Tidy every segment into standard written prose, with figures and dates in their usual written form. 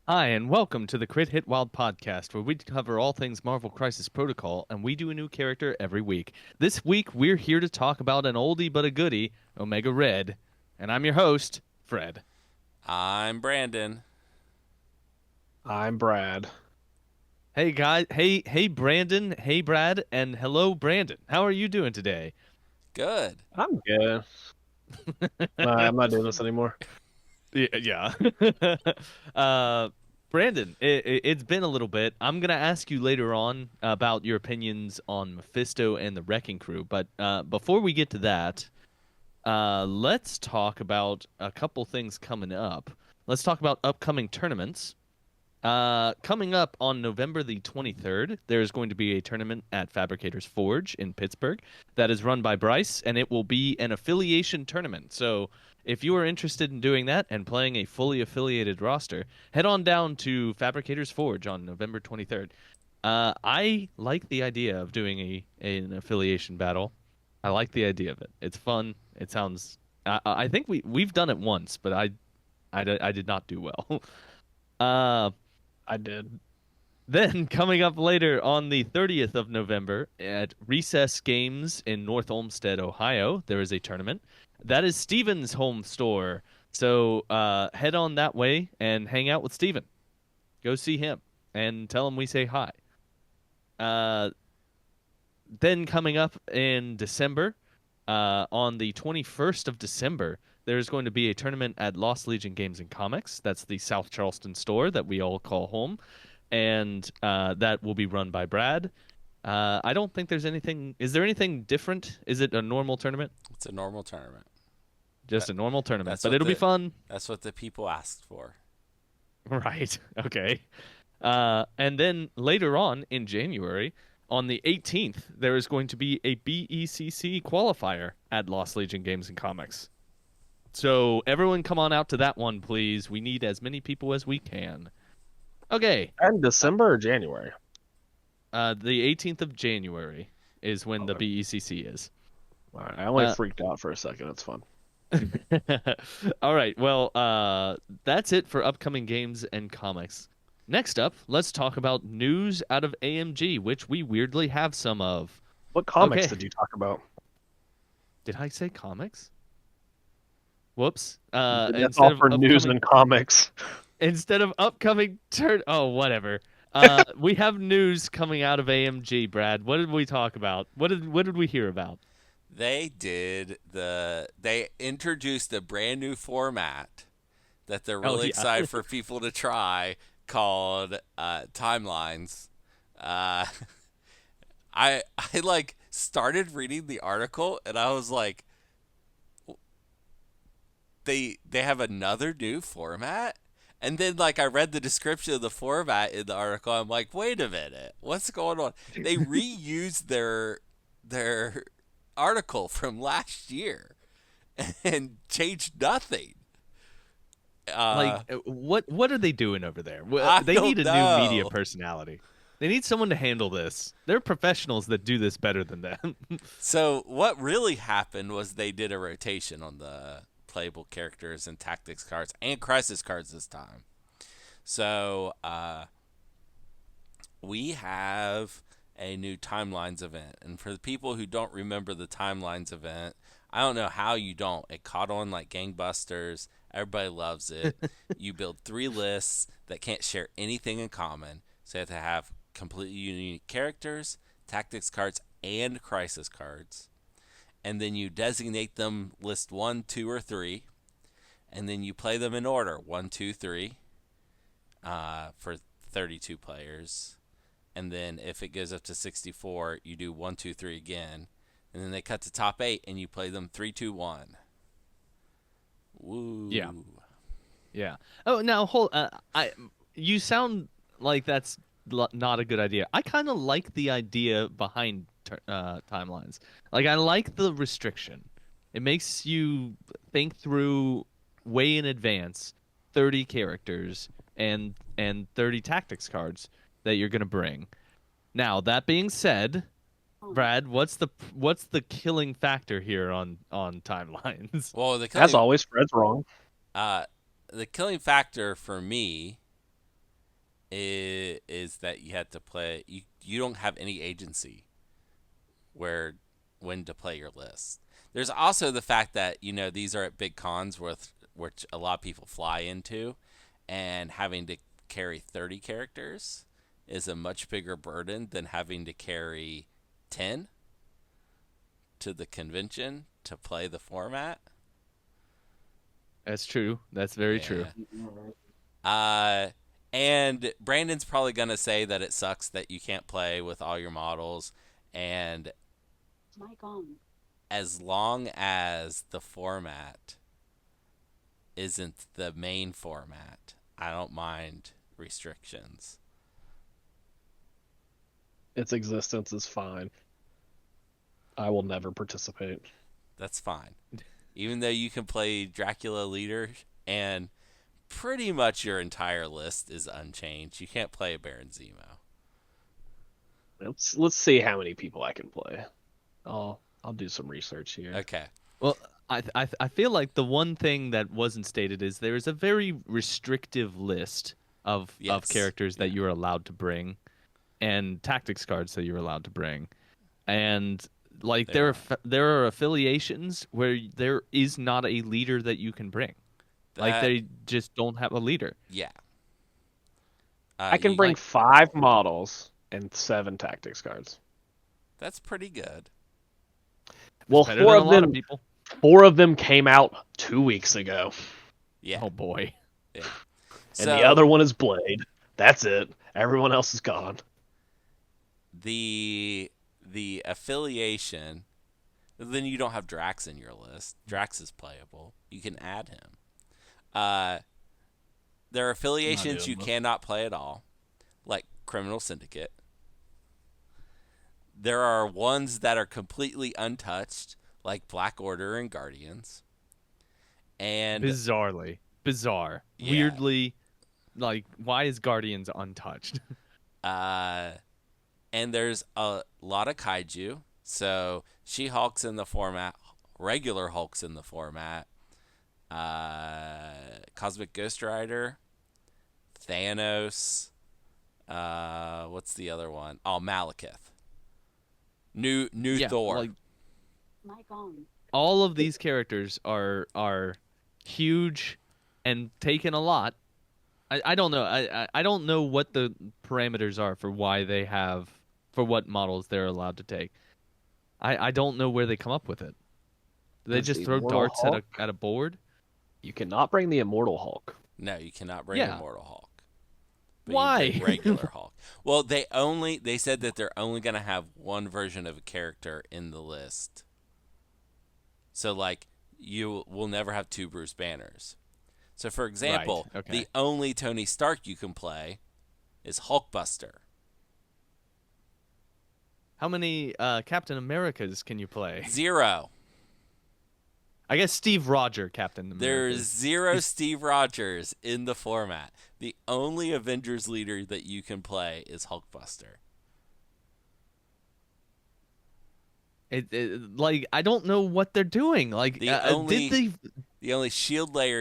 Hi, and welcome to the Crit Hit Wild podcast, where we cover all things Marvel Crisis Protocol, and we do a new character every week. This week, we're here to talk about an oldie but a goodie, Omega Red, and I'm your host, Fred. I'm Brandon. I'm Brad. Hey guys, hey Brandon, hey Brad, and hello Brandon. How are you doing today? Good. I'm good. I'm not doing this anymore. Yeah. uh, Brandon, it's been a little bit. I'm gonna ask you later on about your opinions on Mephisto and the Wrecking Crew, but before we get to that, let's talk about a couple things coming up. Let's talk about upcoming tournaments. Coming up on November the 23rd, there's going to be a tournament at Fabricators Forge in Pittsburgh that is run by Bryce, and it will be an affiliation tournament. So if you are interested in doing that and playing a fully affiliated roster, head on down to Fabricators Forge on November 23rd. I like the idea of doing an affiliation battle. I like the idea of it. It's fun. It sounds. I think we've done it once, but I did not do well. Uh, I did. Then, coming up later on the 30th of November at Recess Games in North Olmsted, Ohio, there is a tournament. That is Steven's home store. So head on that way and hang out with Steven. Go see him and tell him we say hi. Uh, then, coming up in December, on the 21st of December, there's going to be a tournament at Lost Legion Games and Comics. That's the South Charleston store that we all call home, and that will be run by Brad. I don't think there's anything. Is there anything different? Is it a normal tournament? It's a normal tournament. Just That, a normal tournament, that's but what it'll be the fun. that's what the people asked for. Right. Okay. And then later on in January, on the 18th, there is going to be a BECC qualifier at Lost Legion Games and Comics. So everyone come on out to that one, please. We need as many people as we can. Okay. And December or January? The 18th of January is when the Okay. BECC is. All right. I only Uh, freaked out for a second. It's fun. All right. Well, that's it for upcoming games and comics. Next up, let's talk about news out of AMG, which we weirdly have some of. What comics Okay. did you talk about? Did I say comics? Whoops. That's all for news and comics. Instead of upcoming turn. Oh, whatever. We have news coming out of AMG, Brad. What did we talk about? What did we hear about? They introduced a brand new format that they're Oh really yeah. excited for people to try called timelines. Uh, I like started reading the article and I was like, they have another new format. And then, like, I read the description of the format in the article. I'm like, wait a minute, what's going on? They reused their article from last year and changed nothing. Like Uh, what are they doing over there? I They need don't a new media know. personality. They need someone to handle this. They're professionals that do this better than them. So what really happened was they did a rotation on the playable characters and tactics cards and crisis cards this time. So we have a new Timelines event. And for the people who don't remember the Timelines event, I don't know how you don't. It caught on like gangbusters. Everybody loves it. You build three lists that can't share anything in common. So you have to have completely unique characters, tactics cards, and crisis cards. And then you designate them list one, two, or three. And then you play them in order one, two, three for 32 players. And then if it goes up to 64, you do one, two, three again. And then they cut to top eight and you play them three, two, one. Yeah, Woo. yeah. Oh, now hold. I you sound like that's not a good idea. I kind of like the idea behind timelines. Like I like the restriction. It makes you think through way in advance 30 characters and 30 tactics cards that you're gonna bring. Now that being said, Brad, what's the killing factor here on timelines? Well, As always, Fred's wrong. uh, the killing factor for me is that you have to play. You don't have any agency where when to play your list. There's also the fact that these are at big cons with which a lot of people fly into, and having to carry 30 characters is a much bigger burden than having to carry 10 to the convention to play the format. That's true. That's very true. Yeah. Uh, and Brandon's probably gonna say that it sucks that you can't play with all your models, and as long as the format isn't the main format, I don't mind restrictions. Its existence is fine. I will never participate. That's fine. Even though you can play Dracula leader and pretty much your entire list is unchanged, you can't play a Baron Zemo. Let's see how many people I can play. I'll do some research here. Okay. Well, I feel like the one thing that wasn't stated is there is a very restrictive list of Yes. characters that Yeah. you're allowed to bring, and tactics cards that you're allowed to bring, and like There there are affiliations where there is not a leader that you can bring. Like That they just don't have a leader. yeah. I can You, bring 5 models and 7 tactics cards. that's pretty good. Well, Better than a lot of people. 4 of them came out 2 weeks ago, Yeah. Oh boy. Yeah. and the other one is Blade. That's it. Everyone else is gone. the affiliation, then you don't have Drax in your list. Drax is playable. You can add him. There are affiliations you cannot play at all, like Criminal Syndicate. There are ones that are completely untouched, like Black Order and Guardians. And Bizarre. Yeah. Weirdly, like why is Guardians untouched? and there's a lot of kaiju. So She-Hulk's in the format, regular Hulk's in the format, Cosmic Ghost Rider, Thanos. What's the other one? Oh, Malekith. New Yeah, Thor. like all of these characters are huge and taken a lot. I don't know. I don't know what the parameters are for why they have for what models they're allowed to take. I don't know where they come up with it. Do they There's just the throw Immortal darts Hulk. at a board? You cannot bring the Immortal Hulk. No, you cannot bring Yeah. Immortal Hulk. But Why? you bring regular Hulk. Well, they said that they're only gonna have one version of a character in the list. So like you will never have 2 Bruce Banners. So for example, Right, okay. the only Tony Stark you can play is Hulkbuster. How many Captain Americas can you play? 0. I guess Steve Roger Captain America. There's 0 Steve Rogers in the format. The only Avengers leader that you can play is Hulkbuster. Like I don't know what they're doing. Like The only did they? the only shield layer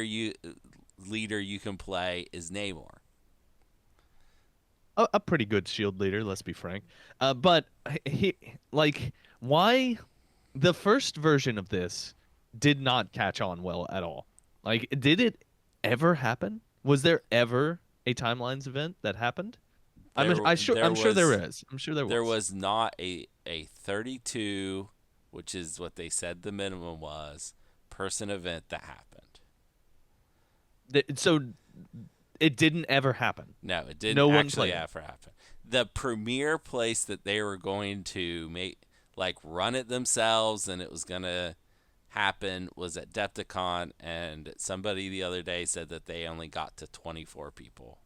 leader you can play is Namor. A pretty good shield leader, let's be frank. But like, why the first version of this did not catch on well at all? Like, did it ever happen? Was there ever a timelines event that happened? I'm sure there is. I'm sure there was. There was not a 32, which is what they said the minimum was, person event that happened. So it didn't ever happen. No, it didn't No one actually played it. ever happen. The premier place that they were going to run it themselves and it was going to happen was at Depticon, and somebody the other day said that they only got to 24 people.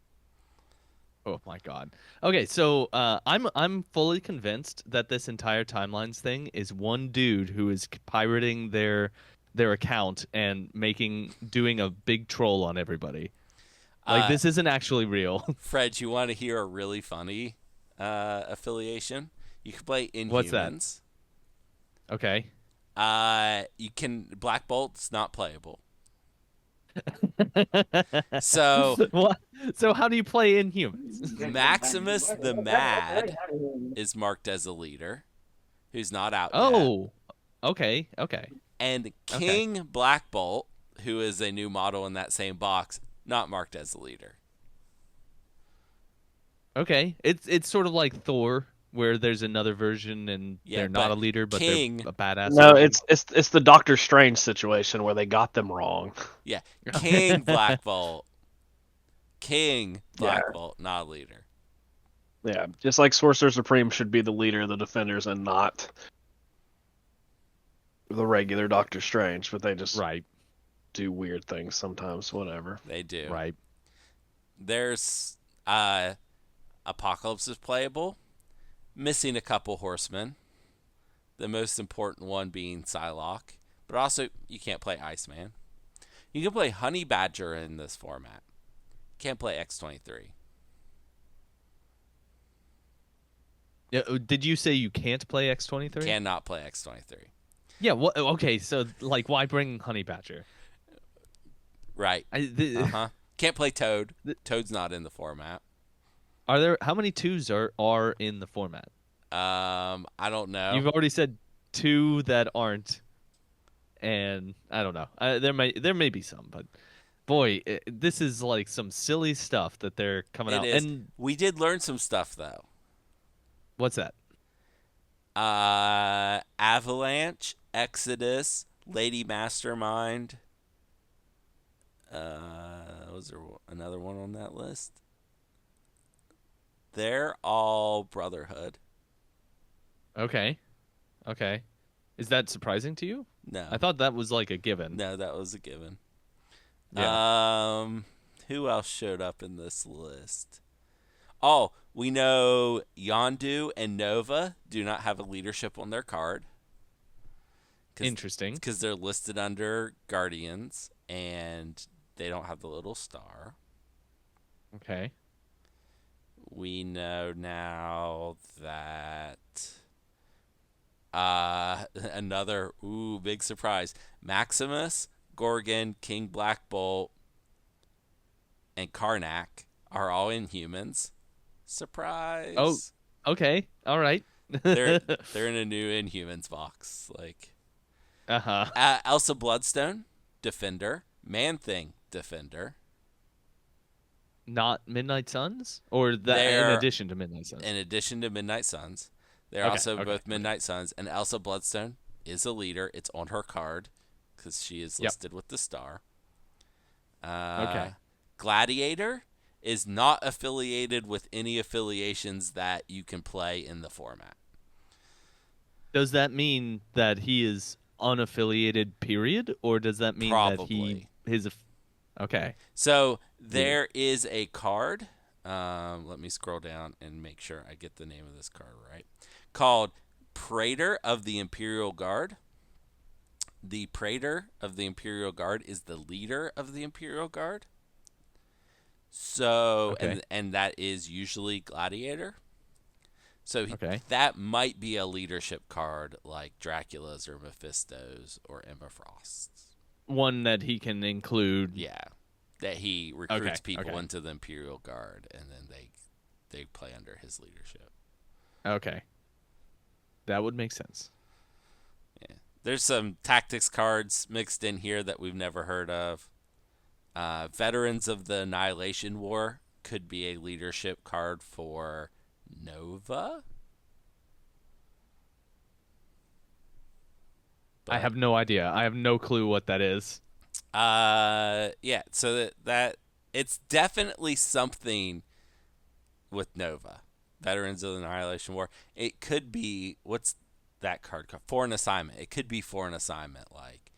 Oh my god. Okay, so I'm fully convinced that this entire timelines thing is one dude who is pirating their account and doing a big troll on everybody. Like this isn't actually real. Fred, you want to hear a really funny affiliation? You can play Inhumans. What's that? Okay. You can Black Bolt's not playable. So What? So how do you play Inhumans? Maximus the Mad is marked as a leader who's not out yet. Oh, okay, okay, And okay, King Black Bolt, who is a new model in that same box, not marked as a leader. okay. It's sort of like Thor, where there's another version and Yeah, they're not but a leader, but they're King, a badass No, version. it's the Doctor Strange situation where they got them wrong. yeah, King Black Bolt, Yeah, not a leader. yeah. Just like Sorcerer Supreme should be the leader of the Defenders and not the regular Doctor Strange, but they just Right, do weird things sometimes. Whatever. They do. right. There's uh Apocalypse is playable, missing a couple horsemen. The most important one being Psylocke, but also you can't play Iceman. You can play Honey Badger in this format. Can't play X-23. Yeah, did you say you can't play X-23? Cannot play X-23. Yeah. What? Okay. So, like, why bring Honey Badger? Right. Uh huh. Can't play Toad. Toad's not in the format. Are there how many twos are in the format? I don't know. You've already said two that aren't, and I don't know. There may be some, but boy, this is like some silly stuff that they're coming It out. is. And We did learn some stuff though. what's that? Avalanche, Exodus, Lady Mastermind. Was there another one on that list? They're all Brotherhood. Okay, okay. Is that surprising to you? I No, thought that was like a given. no, that was a given. Yeah. Who else showed up in this list? Oh, we know Yondu and Nova do not have a leadership on their card Interesting. because they're listed under Guardians and they don't have the little star. Okay. We know now that another big surprise. Maximus, Gorgon, King Black Bolt, and Karnak are all Inhumans. Oh, Surprise. okay. All right. They're they're in a new Inhumans box. Like Uh-huh. Elsa Bloodstone, Defender, Man Thing, Defender. Not Midnight Suns, or that in They're addition to Midnight Suns. in addition to Midnight Suns. They're Okay. also Okay. both Midnight Suns, and Elsa Bloodstone is a leader. It's on her card because she is Yep. listed with the star. Uh, Okay. Gladiator is not affiliated with any affiliations that you can play in the format. Does that mean that he is unaffiliated, period, or does that mean that Probably. Okay. So Weird. there is a card. Let me scroll down and make sure I get the name of this card right. Called Praetor of the Imperial Guard. The Praetor of the Imperial Guard is the leader of the Imperial Guard. So Okay. and that is usually Gladiator. So Okay. that might be a leadership card like Dracula's or Mephisto's or Emma Frost's. One that he can include. Yeah, that he recruits Okay. people Okay. into the Imperial Guard, and then they play under his leadership. Okay. That would make sense. Yeah, there's some tactics cards mixed in here that we've never heard of. Veterans of the Annihilation War could be a leadership card for Nova. I But have no idea. I have no clue what that is. yeah, so that it's definitely something with Nova. Veterans of the Annihilation War. It could be what's that card called? For an assignment. It could be for an assignment like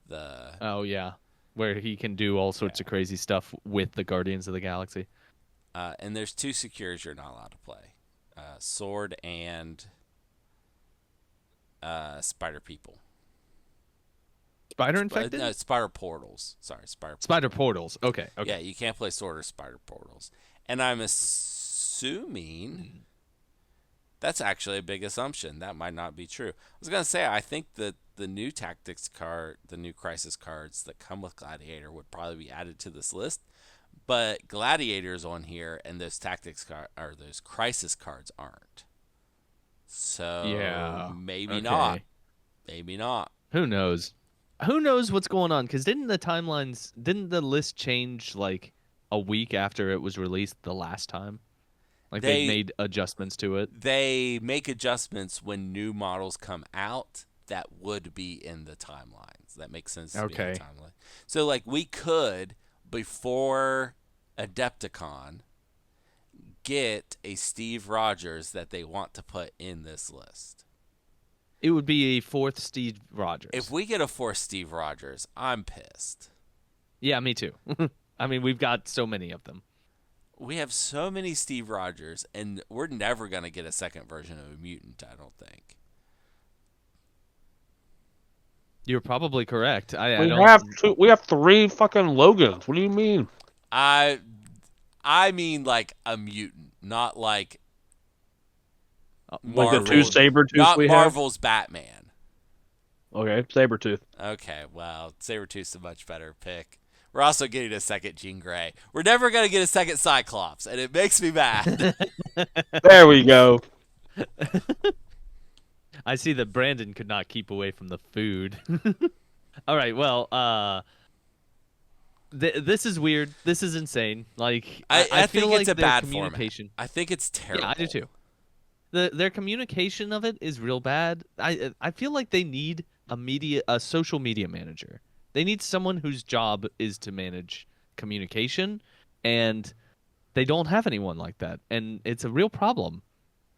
the Oh yeah, where he can do all sorts of crazy stuff with the Guardians of the Galaxy. and there's two secures you're not allowed to play. Sword and Spider People. Spider infected. No, Spider Portals. Sorry, Spider. Spider portals. Okay. Okay. Yeah, you can't play Sword or Spider Portals. And I'm assuming that's actually a big assumption. That might not be true. I was gonna say I think that the new tactics card, the new crisis cards that come with Gladiator would probably be added to this list. But Gladiator's on here, and those tactics card or those crisis cards aren't. So Yeah. maybe not. Okay. Maybe not. Who knows? Who knows what's going on? Because didn't the list change like a week after it was released the last time? Like they They made adjustments to it. they make adjustments when new models come out that would be in the timelines. That makes sense to be in the Okay. timeline. So like we could before Adepticon get a Steve Rogers that they want to put in this list. It would be a fourth Steve If Rogers. we get a fourth Steve Rogers, I'm pissed. Yeah, me too. I mean, we've got so many of them. We have so many Steve Rogers, and we're never going to get a second version of a mutant, I don't think. You're probably correct. I We don't. have two. We have three fucking Logans. What do you mean? I I mean like a mutant, not like Like the two Marvel's, Sabretooths not we have? Marvel's Batman. Okay, Sabretooth. Okay, well, Sabretooth's a much better pick. We're also getting a second Jean Grey. We're never going to get a second Cyclops, and it makes me mad. There we go. I see that Brandon could not keep away from the food. All right, well, this is weird. This is insane. Like, I feel think like it's a their bad communication. format. I think it's terrible. Yeah, I do too. Their communication of it is real bad. I feel like they need a social media manager. They need someone whose job is to manage communication, and they don't have anyone like that, and it's a real problem.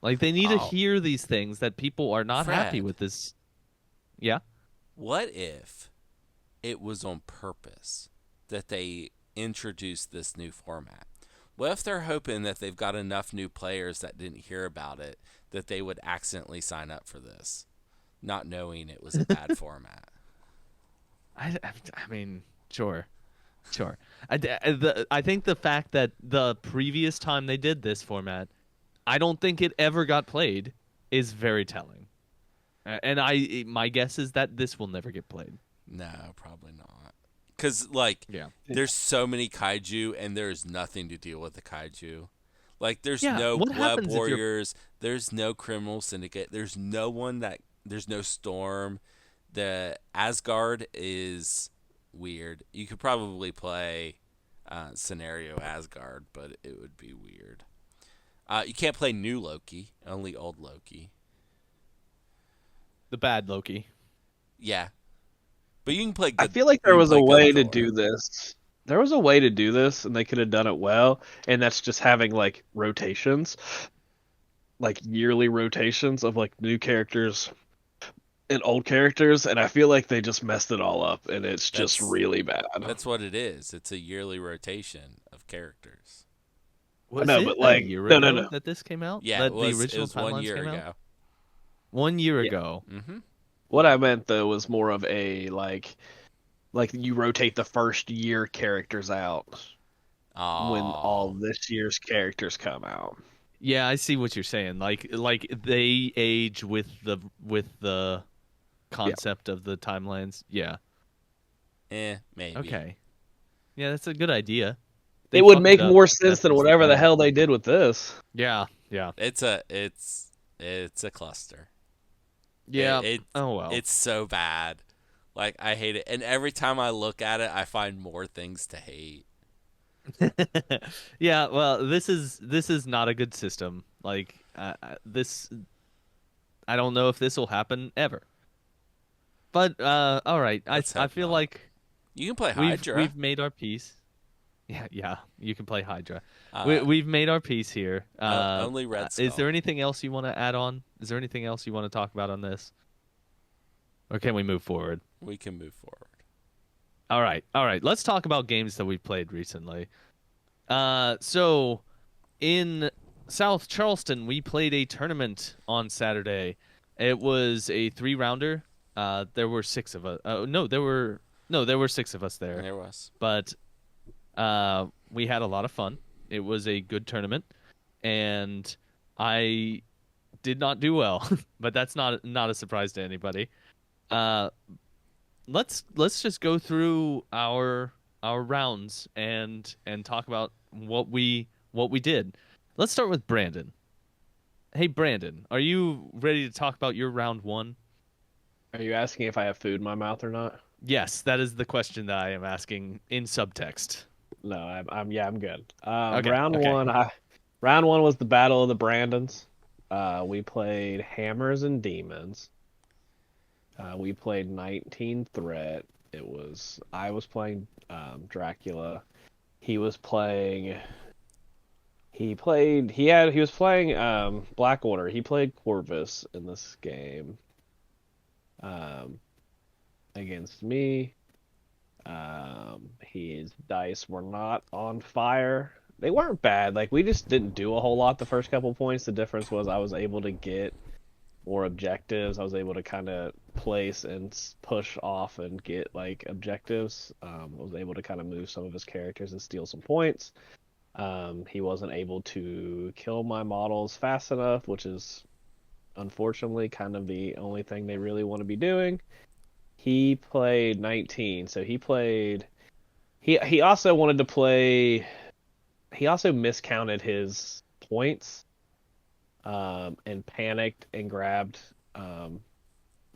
Like they need to Oh, hear these things that people are not happy Fred, with this. Yeah. what if it was on purpose that they introduced this new format? What if they're hoping that they've got enough new players that didn't hear about it that they would accidentally sign up for this, not knowing it was a bad format? I mean, sure, sure. I think the fact that the previous time they did this format, I don't think it ever got played, is very telling. And my guess is that this will never get played. No, probably not. Because, like, Yeah. there's so many kaiju, and there's nothing to deal with the kaiju. Like, there's Yeah. no What web happens if you're warriors, there's no criminal syndicate, there's no one that, there's no storm. The Asgard is weird. You could probably play scenario Asgard, but it would be weird. You can't play new Loki, only old Loki. the bad Loki? Yeah, but you can play I good. feel like You there can was a play good way to Thor. do this. There was a way to do this, and they could have done it well. And that's just having like rotations, like yearly rotations of like new characters and old characters. And I feel like they just messed it all up, and it's just That's really bad. that's what it is. It's a yearly rotation of characters. I Was know, it but a like, year no, no, ago no. that this came out? Yeah, That the it original was 1 year timelines came out? ago. 1 year Yeah. ago. Mm-hmm. What I meant though was more of a like you rotate the first year characters out when all Oh, this year's characters come out. Yeah, I see what you're saying. Like they age with the Yeah. concept of the timelines. Yeah. maybe. Okay. Yeah, that's a good idea. They It would fucked it make up more if sense that's than what's the whatever the plan. hell they did with this. Yeah, yeah. It's a cluster. Yeah. It Oh well. it's so bad. Like I hate it, and every time I look at it, I find more things to hate. Yeah, well, this is not a good system. Like this I don't know if this will happen ever. But all right. I Let's I hope feel not. like You can play we've Hydra. we've made our peace. Yeah, yeah. You can play Hydra. Uh, We've made our peace here. only Red Is there Skull. anything else you want to add on? Is there anything else you want to talk about on this? Or can we move forward? We can move forward. All right. All right. Let's talk about games that we've played recently. So in South Charleston, we played a tournament on Saturday. It was a 3-rounder. There were 6 of us. There were 6 of us there. There was. But we had a lot of fun. It was a good tournament, and I did not do well, but that's not a surprise to anybody. Uh, let's just go through our rounds and talk about what we did. Let's start with Brandon. Hey Brandon, are you ready to talk about your round one? Are you asking if I have food in my mouth or not? Yes, that is the question that I am asking in subtext. No, I'm yeah, I'm good. Okay, okay. Round one was the Battle of the Brandons. We played Hammers and Demons. We played 19 Threat. I was playing Dracula. He was playing he was playing Black Order. He played Corvus in this game um against me. His dice were not on fire. They weren't bad. Like we just didn't do a whole lot the first couple points. The difference was I was able to get more objectives. I was able to kind of place and push off and get like objectives. I was able to kind of move some of his characters and steal some points. He wasn't able to kill my models fast enough, which is unfortunately kind of the only thing they really want to be doing. He played 19, so he also wanted to play. He also miscounted his points, and panicked and grabbed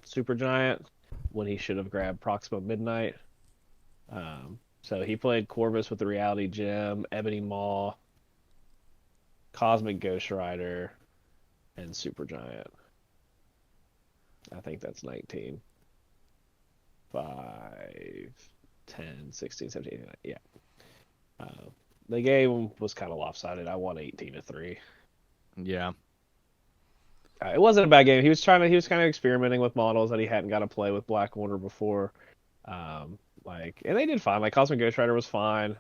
Supergiant when he should have grabbed Proxima Midnight. So he played Corvus with the Reality Gem, Ebony Maw, Cosmic Ghost Rider, and Supergiant. I think that's 19. 5, 10, 16, 17, 18. Yeah. Uh, the game was kind of lopsided. I won 18-3. Yeah. It wasn't a bad game. He was kind of experimenting with models that he hadn't got to play with Black Order before. And they did fine. Like Cosmic Ghost Rider was fine.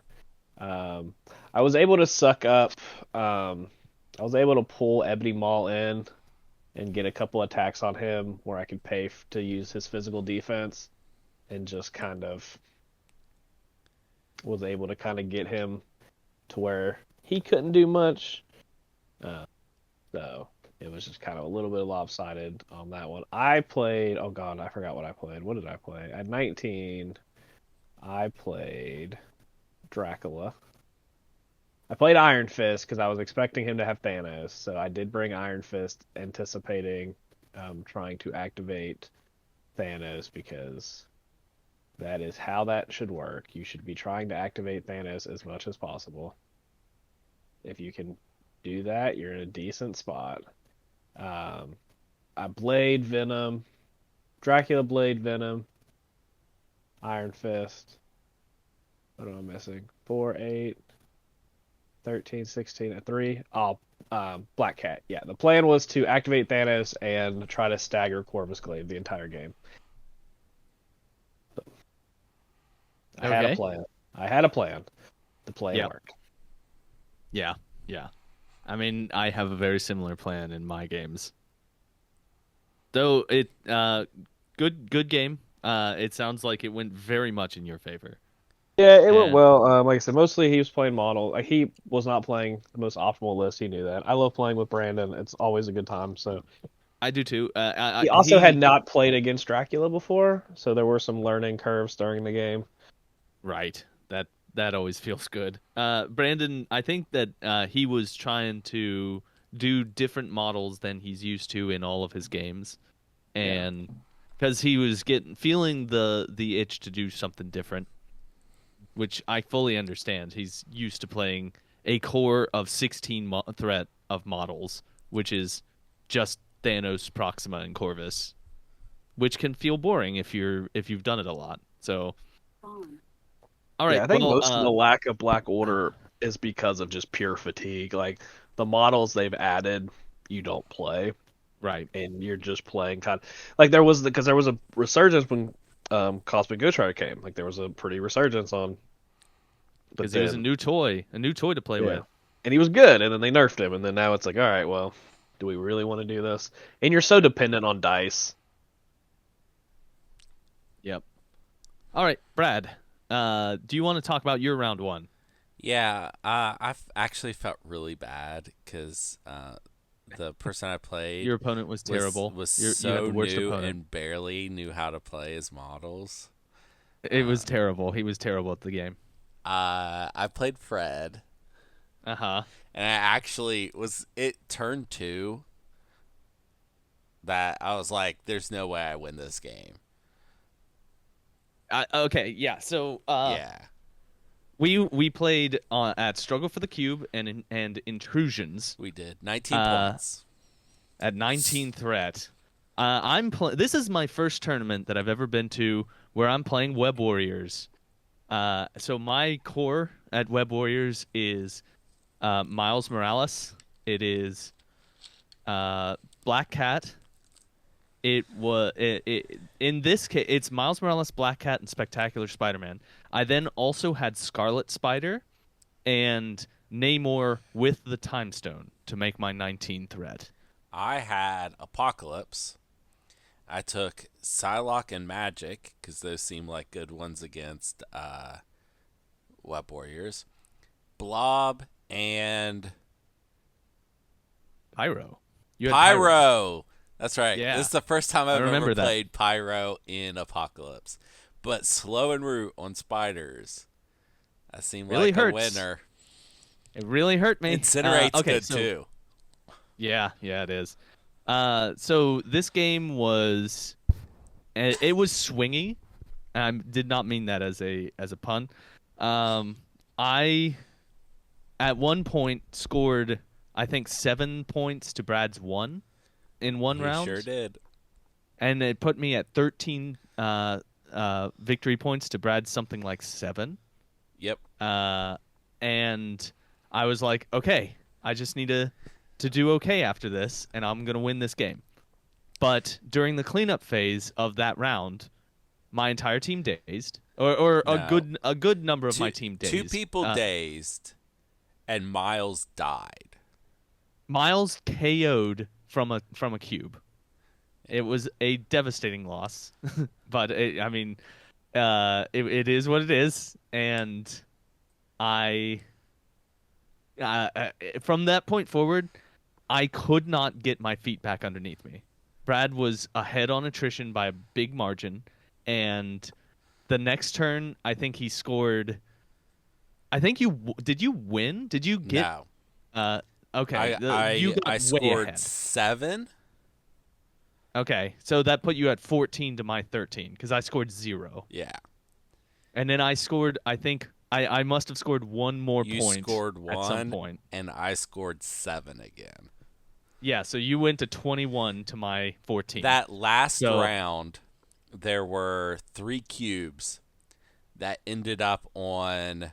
Um, I was able to suck up. I was able to pull Ebony Maw in and get a couple attacks on him where I could pay to use his physical defense and just kind of was able to kind of get him to where he couldn't do much. Uh, so it was just kind of a little bit lopsided on that one. I played. Oh God, I forgot what I played. What did I play? At 19, I played Dracula. I played Iron Fist because I was expecting him to have Thanos, so I did bring Iron Fist, anticipating trying to activate Thanos because that is how that should work. You should be trying to activate Thanos as much as possible. If you can do that, you're in a decent spot. Um, I Blade Venom, Dracula Blade Venom, Iron Fist. What am I missing? 4, 8, 13, 16, and 3. Oh, Black Cat. Yeah, the plan was to activate Thanos and try to stagger Corvus Glaive the entire game. I had a Okay. plan. I had a plan. The plan Yep. worked. Yeah. Yeah. I mean, I have a very similar plan in my games. Though good game. It sounds like it went very much in your favor. Yeah, it went And well. Like I said, mostly he was playing model. Like he was not playing the most optimal list. He knew that. I love playing with Brandon. It's always a good time. So I do too. he also had not played against Dracula before, so there were some learning curves during the game. Right. That always feels good. Brandon, I think that he was trying to do different models than he's used to in all of his games, Yeah, and because he was getting feeling the itch to do something different, which I fully understand. He's used to playing a core of 16 threat of models, which is just Thanos, Proxima, and Corvus, which can feel boring if you've done it a lot. So, all yeah. right, I think well, most of the lack of Black Order is because of just pure fatigue. Like the models they've added, you don't play, right. and you're just playing kind of like there was because there was a resurgence when Cosmic Ghost Rider came. Like there was a pretty resurgence on, but Because he was then a new toy to play yeah, with. and he was good, and then they nerfed him, and then now it's like, all right, well, do we really want to do this? And you're so dependent on dice. Yep. All right, Brad. Do you want to talk about your round one? Yeah, I've actually felt really bad because the person I Your played opponent was was terrible. You had so the worst new opponent. and barely knew how to play his models. It Uh, was terrible. He was terrible at the game. I played Fred, Uh-huh. and I actually was it turn two that I was like, "There's no way I win this game." Okay, yeah. So, Yeah, we played at Struggle for the Cube and Intrusions we did 19 uh points. at 19 threat. This is my first tournament that I've ever been to where I'm playing Web Warriors. So my core at Web Warriors is Miles Morales. It is Black Cat. In this case it's Miles Morales, Black Cat, and Spectacular Spider-Man. I then also had Scarlet Spider and Namor with the Time Stone to make my 19 threat. I had Apocalypse. I took Psylocke and Magic because those seem like good ones against Web Warriors. Blob and Pyro. You had Pyro. Pyro. That's right. This Yeah, is the first time I I've ever remember that. played Pyro in Apocalypse. But Slow and Root on Spiders. That seemed Really like a hurts. winner. It really hurt me. Incinerate's Okay, good so too. yeah, it is. So this game was it was swingy. I did not mean that as a pun. Um, I at one point scored I think 7 points to Brad's one in one He sure round, did. and it put me at 13 victory points to Brad's something like 7. Yep. And I was like, okay, I just need to do okay after this, and I'm gonna win this game. But during the cleanup phase of that round, my entire team dazed, or No. a good number of my Two, team two dazed. people dazed, and Miles died. Miles KO'd from a cube. It was a devastating loss, but I mean, it is what it is, and I from that point forward, I could not get my feet back underneath me. Brad was ahead on attrition by a big margin, and the next turn, I think he scored. I think did you win? Did you get? No. Uh, okay, I you I got I way scored ahead. 7. Okay, so that put you at 14 to my 13 because I scored 0, Yeah. and then I scored. I think I must have scored one more You point scored at some 1 point. and I scored 7 again. Yeah, so you went to 21 to my 14. That last So round there were 3 cubes that ended up on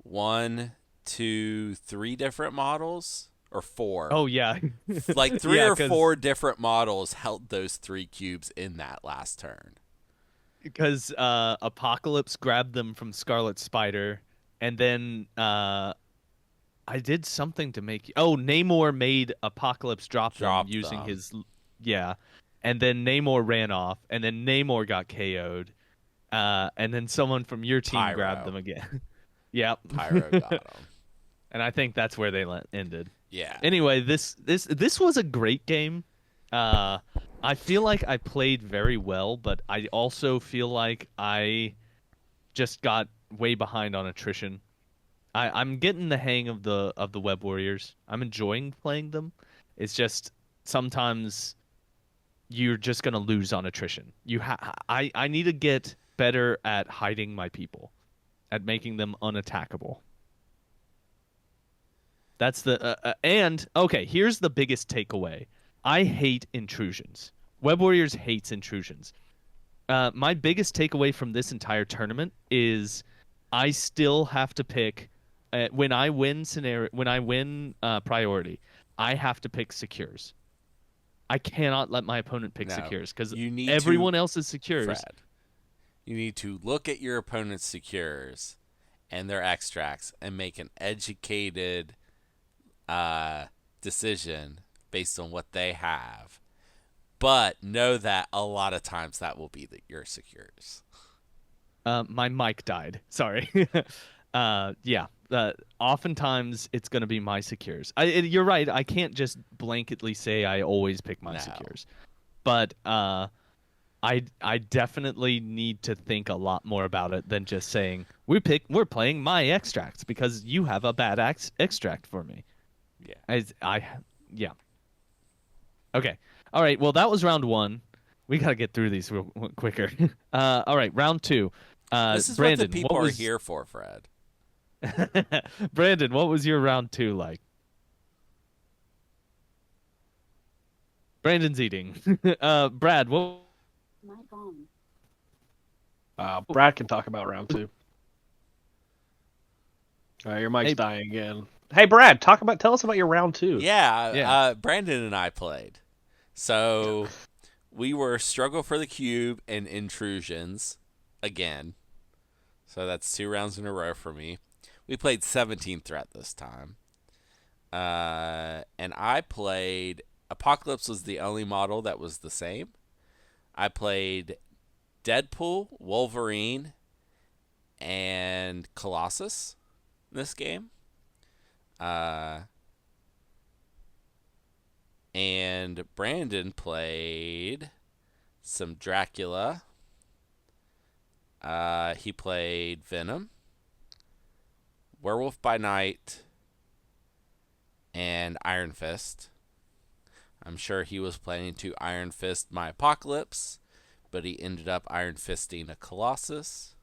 1, 2, 3 different models or 4. oh yeah, Like 3 yeah, or 4 different models held those 3 cubes in that last turn. because Apocalypse grabbed them from Scarlet Spider, and then I did something to make. Oh, Namor made Apocalypse drop them Drop using them. his yeah, and then Namor ran off, and then Namor got KO'd, and then someone from your team grabbed them Pyro. again. Yep, Pyro got them. and I think that's where they ended. Yeah. Anyway, this was a great game. Uh, I feel like I played very well, but I also feel like I just got way behind on attrition. I'm getting the hang of the Web Warriors. I'm enjoying playing them. It's just sometimes you're just gonna lose on attrition. I need to get better at hiding my people, at making them unattackable. That's and okay. Here's the biggest takeaway. I hate intrusions. Web Warriors hates intrusions. My biggest takeaway from this entire tournament is I still have to pick when I win priority. I have to pick secures. I cannot let my opponent pick No. secures because You need to everyone else's secures. Fred. You need to look at your opponent's secures and their extracts and make an educated decision based on what they have. But know that a lot of times that will be your secures. My mic died. Sorry. Yeah. oftentimes it's going to be my secures. You're right. I can't just blanketly say I always pick my No. secures, but I definitely need to think a lot more about it than just saying we're playing my extracts because you have a bad extract for me. Yeah. I yeah. Okay. All right. Well, that was round one. We got to get through these real quicker. All right, round two. This is what the Brandon, what people are was here for, Fred. Brandon, what was your round two like? Brandon's eating. Brad, what? Brad can talk about round two. Your mic's Hey, dying again. Hey, Brad, tell us about your round two. Yeah, yeah. Brandon and I played. So we were Struggle for the Cube and Intrusions again. So that's 2 rounds in a row for me. We played 17 Threat this time. And I played Apocalypse was the only model that was the same. I played Deadpool, Wolverine, and Colossus in this game. Uh, and Brandon played some Dracula. He played Venom, Werewolf by Night, and Iron Fist. I'm sure he was planning to Iron Fist my Apocalypse, but he ended up Iron Fisting a Colossus.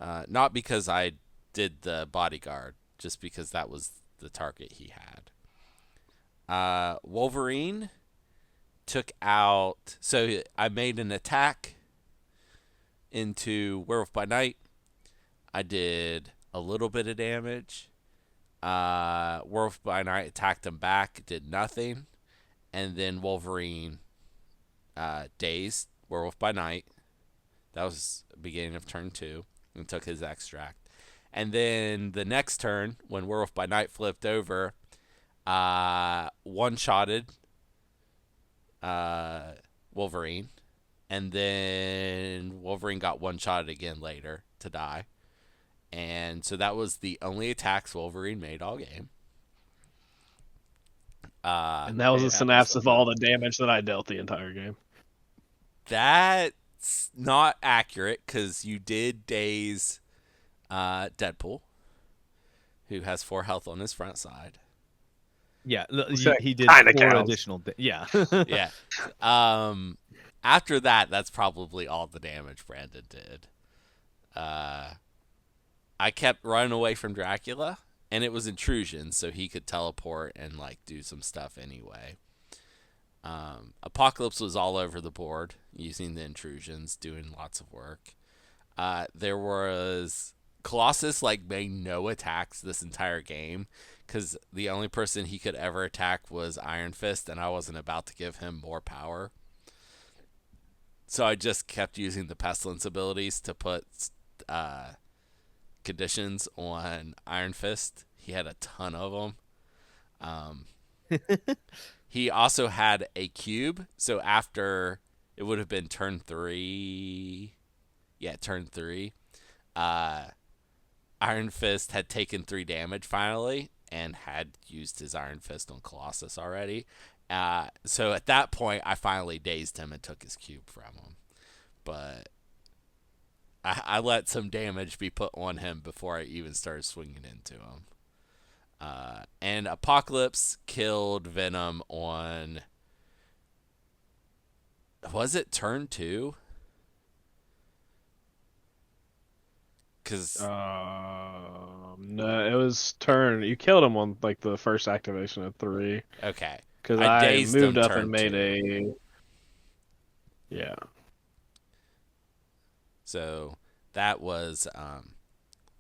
Not because I did the bodyguard, just because that was the target he had. Wolverine took out. So I made an attack into Werewolf by Night. I did a little bit of damage. Werewolf by Night attacked him back, did nothing. And then Wolverine dazed Werewolf by Night. That was the beginning of turn 2 and took his extract. And then the next turn, when Werewolf by Night flipped over, one-shotted Wolverine. And then Wolverine got one-shotted again later to die. And so that was the only attacks Wolverine made all game. And that was a synapse of all the damage that I dealt the entire game. That's not accurate because you did daze Deadpool, who has 4 health on his front side. Yeah, So he did kinda 4 counts. additional. Yeah. Yeah. After that, that's probably all the damage Brandon did. I kept running away from Dracula, and it was intrusion, so he could teleport and like do some stuff anyway. Apocalypse was all over the board using the intrusions, doing lots of work. There was Colossus made no attacks this entire game because the only person he could ever attack was Iron Fist, and I wasn't about to give him more power. So I just kept using the Pestilence abilities to put conditions on Iron Fist. He had a ton of them. He also had a cube, so after it would have been turn 3. Yeah, turn 3. Iron Fist had taken 3 damage finally and had used his Iron Fist on Colossus already. So at that point, I finally dazed him and took his cube from him. But I let some damage be put on him before I even started swinging into him. And Apocalypse killed Venom on. Was it turn 2? Because no, it was turn. You killed him on the first activation at 3. okay, Because I I dazed moved him up and turn made 2. yeah. So that was,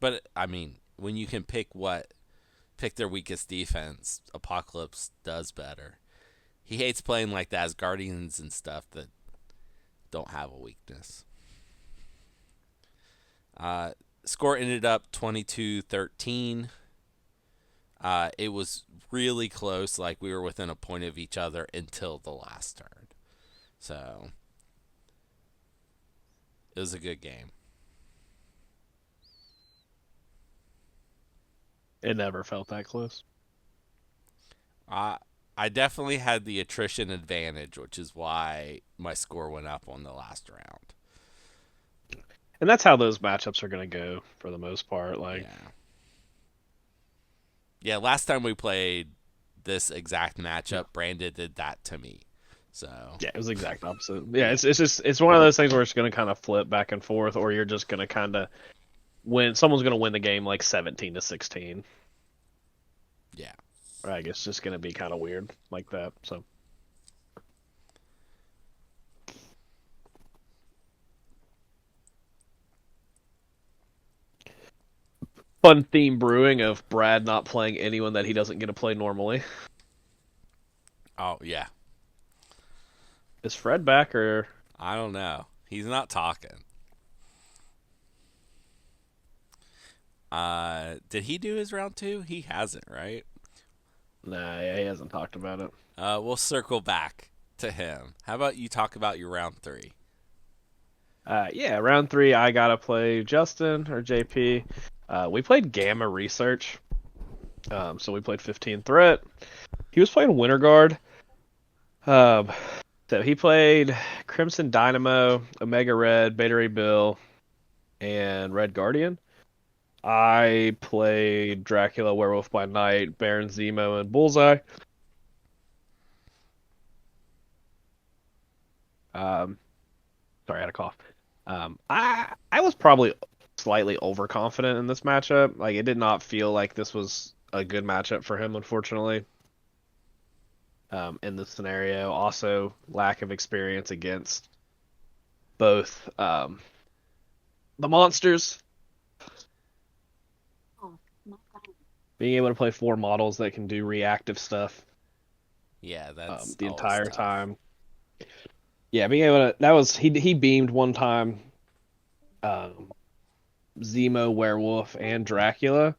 but I mean, when you can pick their weakest defense, Apocalypse does better. He hates playing like the Asgardians and stuff that don't have a weakness. Score ended up 22-13. It was really close, like we were within a point of each other until the last turn. So it was a good game. It never felt that close. I I definitely had the attrition advantage, which is why my score went up on the last round. And that's how those matchups are going to go for the most part. Like, Yeah. Yeah, last time we played this exact yeah, matchup, Brandon did that to me. So, yeah, it was the exact opposite. Yeah, yeah. it's one of those things where it's going to kind of flip back and forth, or you're just going to kind of win. Someone's going to win the game like 17-16. Yeah. Or I guess it's just going to be kind of weird like that. So fun theme brewing of Brad not playing anyone that he doesn't get to play normally. Oh, yeah. Is Fred back or I don't know. He's not talking. Did he do his round 2? He hasn't, right? nah? Yeah, he hasn't talked about it. We'll circle back to him. How about you talk about your round 3? Yeah, round three, I gotta play Justin or JP. We played Gamma Research, so we played 15 Threat. He was playing Winter Guard. Um, so he played Crimson Dynamo, Omega Red, Beta Ray Bill, and Red Guardian. I played Dracula, Werewolf by Night, Baron Zemo, and Bullseye. Um, sorry, I had a cough. I was probably slightly overconfident in this matchup. Like it did not feel like this was a good matchup for him, unfortunately. In this scenario, also lack of experience against both the monsters. Being able to play four models that can do reactive stuff Yeah, that's the always entire tough. time. Yeah, being able to that was he beamed one time um, Zemo, Werewolf, and Dracula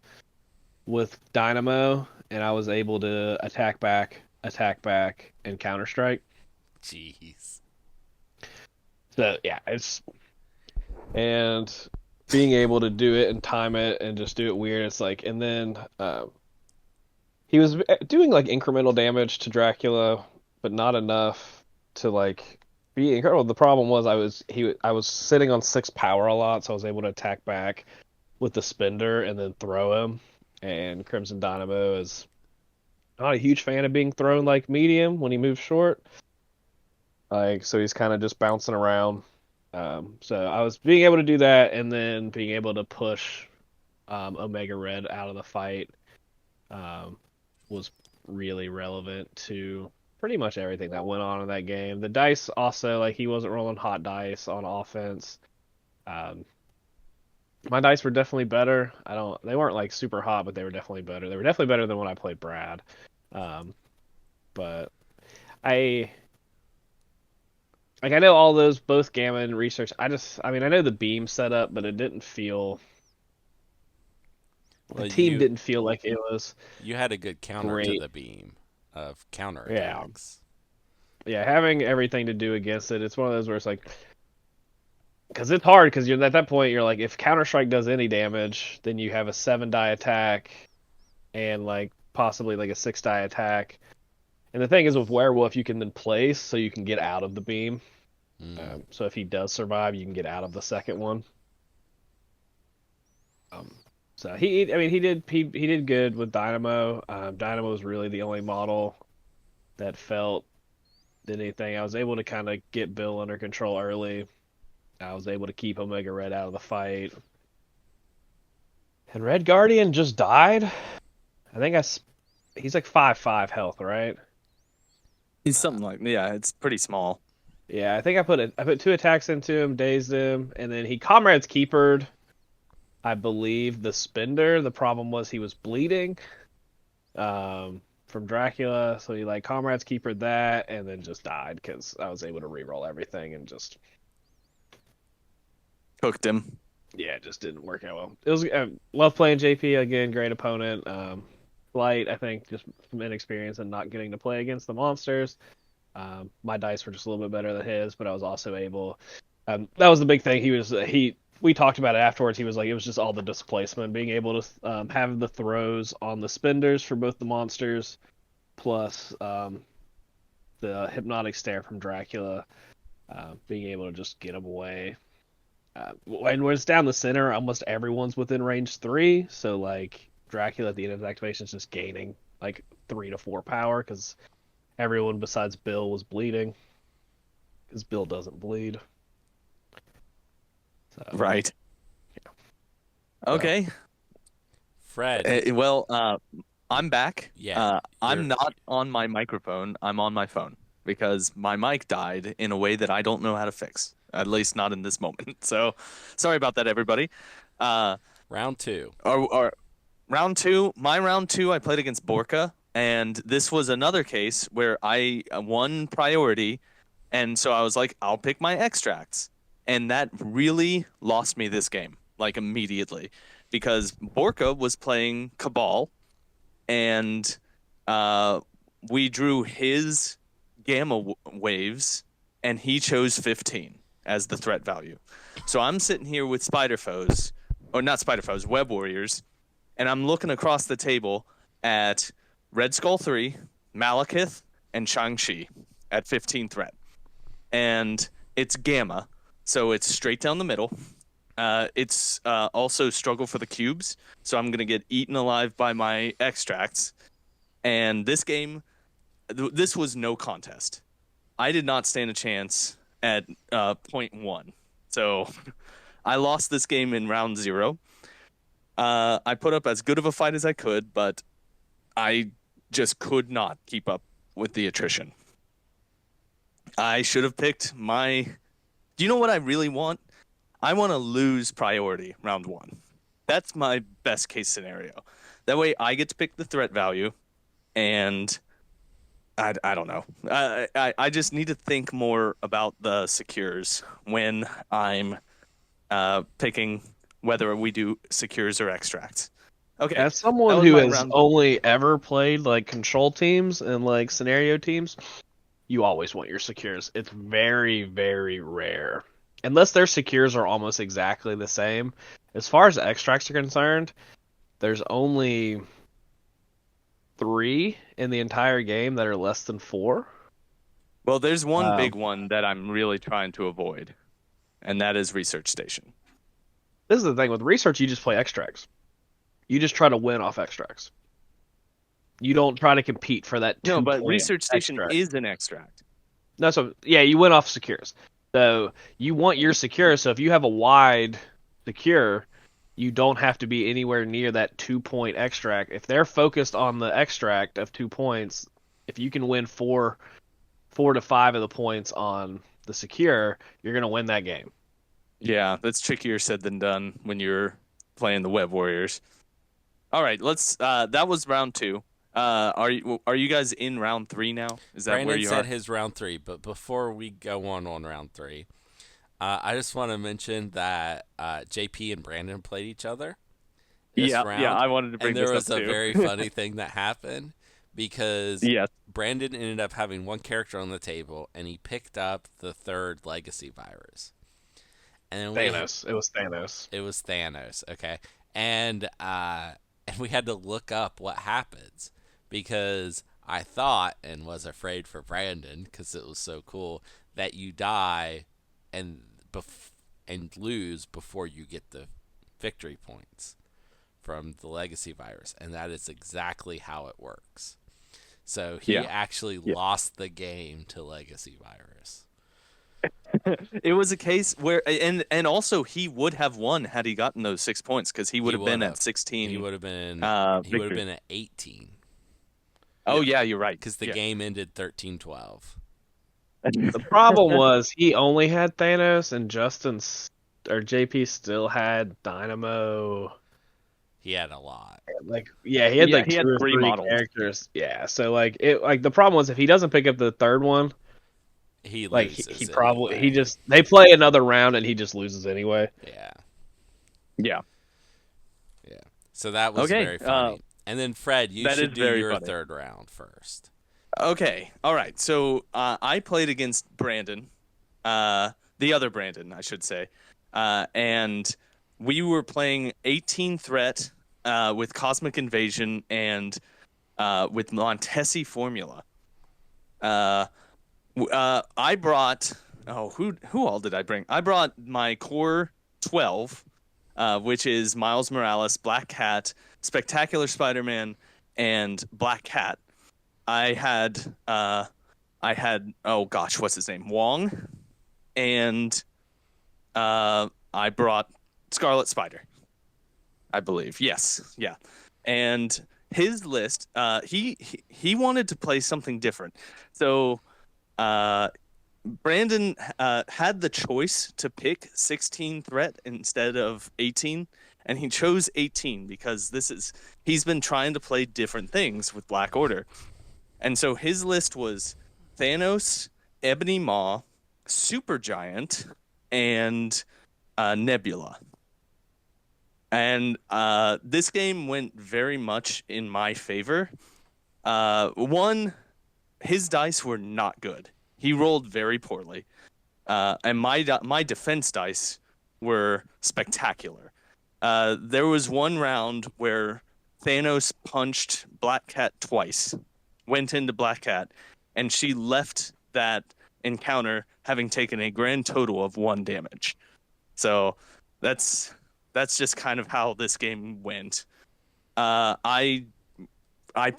with Dynamo, and I was able to attack back, and counter strike. Jeez. So yeah, it's and being able to do it and time it and just do it weird. It's like, and then he was doing like incremental damage to Dracula, but not enough to like be incredible. The problem was I was sitting on 6 power a lot, so I was able to attack back with the spender and then throw him. And Crimson Dynamo is not a huge fan of being thrown like medium when he moves short. Like so he's kind of just bouncing around. So I was being able to do that and then being able to push Omega Red out of the fight um, was really relevant to pretty much everything that went on in that game. The dice also like he wasn't rolling hot dice on offense. Um, my dice were definitely better. I don't they weren't like super hot, but they were definitely better. They were definitely better than when I played Brad. Um, but I like I know all those both Gamma and Research. I mean I know the beam setup, but it didn't feel the Well, team didn't feel like it was you had a good counter to great. the beam of Yeah. counterattacks. Yeah, having everything to do against it, it's one of those where it's like because it's hard because you're at that point you're like if Counter Strike does any damage, then you have a 7 die attack and like possibly like a 6 die attack. And the thing is with Werewolf, you can then place so you can get out of the beam. Mm. So if he does survive, you can get out of the second one. Um, so I mean, he did good with Dynamo. Dynamo was really the only model that felt did anything. I was able to kind of get Bill under control early. I was able to keep Omega Red out of the fight. And Red Guardian just died. I think he's like 5-5 health, right? He's Uh, something like, yeah, it's pretty small. yeah, I think I put 2 attacks into him, dazed him, and then he Comrades Keepered. I believe the Spender. The problem was he was bleeding from Dracula, so he like Comrades Keepered that, and then just died because I was able to reroll everything and just Cooked him. yeah, it just didn't work out well. It was love playing JP again, great opponent. Light, I think, just from inexperience and not getting to play against the monsters. My dice were just a little bit better than his, but I was also able. That was the big thing. He we talked about it afterwards. He was like, it was just all the displacement, being able to have the throws on the spinders for both the monsters, plus the hypnotic stare from Dracula, being able to just get them away. And when it's down the center, almost everyone's within range 3. So like Dracula at the end of his activation is just gaining like 3 to 4 power because everyone besides Bill was bleeding. Because Bill doesn't bleed. So, Right. So- Okay. Fred. I'm back. Yeah, I'm you're- not on my microphone. I'm on my phone because my mic died in a way that I don't know how to fix. At least not in this moment. So, sorry about that, everybody. round 2. Our round two, my round two, I played against Borka, and this was another case where I won priority, and so I was like, I'll pick my extracts, and that really lost me this game, like immediately, because Borka was playing Cabal, and we drew his gamma waves, and he chose 15 as the threat value. So I'm sitting here with Spider Foes, or not Spider Foes, Web Warriors, and I'm looking across the table at Red Skull 3, Malekith, and Shang-Chi at 15 threat. And it's Gamma, so it's straight down the middle. It's also struggle for the cubes, so I'm going to get eaten alive by my extracts. And this game, this was no contest. I did not stand a chance at point 1. So I lost this game in round 0. I put up as good of a fight as I could, but I just could not keep up with the attrition. I should have picked my... Do you know what I really want? I want to lose priority round 1. That's my best case scenario. That way I get to pick the threat value, and I don't know. I just need to think more about the secures when I'm picking whether we do secures or extracts. Okay. As that someone was who my has round. only ever played like control teams and like scenario teams, you always want your secures. It's very, very rare. Unless their secures are almost exactly the same. As far as extracts are concerned, there's only 3 in the entire game that are less than 4. Well, there's one Wow. big one that I'm really trying to avoid, and that is Research Station. This is the thing with research, you just play extracts. You just try to win off extracts. You don't try to compete for that 2 No, but point Research Station extract. is an extract. No, so yeah, you win off secures. So you want your secure. So if you have a wide secure, you don't have to be anywhere near that 2 point extract. If they're focused on the extract of 2 points, if you can win 4 to 5 of the points on the secure, you're gonna win that game. Yeah, that's trickier said than done when you're playing the Web Warriors. All right, let's. That was round 2. Are you guys in round 3 now? Is that Brandon where you said are? his round 3, but before we go on round 3, I just want to mention that JP and Brandon played each other this round. Yeah, I wanted to bring and there this was up a too. very funny thing that happened because Yes. Brandon ended up having one character on the table, and he picked up the 3rd legacy virus. And then Thanos. It was Thanos. it was Thanos, okay, and we had to look up what happens because I thought and was afraid for Brandon because it was so cool that you die and and lose before you get the victory points from the legacy virus, and that is exactly how it works. So he actually lost the game to legacy virus. It was a case where, and also he would have won had he gotten those 6 points because he would have been at 16. He would have been. He would have victory. been at 18 Oh yeah, you're right. because the game ended 13-12. The problem was he only had Thanos, and JP still had Dynamo. He had a lot. Like, yeah, he had like he had 2 or 3 3 models. characters. Yeah, so like the problem was if he doesn't pick up the 3rd one, He like loses. he probably anyway. they play another round and he just loses anyway. Yeah. Yeah. So that was Okay, very funny. And then Fred, you that should is do very your funny. 3rd round first. Okay. All right. So I played against Brandon, the other Brandon, I should say. and we were playing 18 threat with Cosmic Invasion and with Montesi Formula. I brought who all did I bring? I brought my core 12, which is Miles Morales, Black Cat, Spectacular Spider-Man, and Black Cat. I had oh gosh, what's his name? Wong, and I brought Scarlet Spider, I believe. Yes, yeah, and his list. He wanted to play something different, so Brandon had the choice to pick 16 threat instead of 18, and he chose 18 because he's been trying to play different things with Black Order. And so his list was Thanos, Ebony Maw, Supergiant, and Nebula. And this game went very much in my favor. One, his dice were not good. He rolled very poorly. And my defense dice were spectacular. There was one round where Thanos punched Black Cat twice, went into Black Cat, and she left that encounter having taken a grand total of 1 damage. So that's just kind of how this game went. I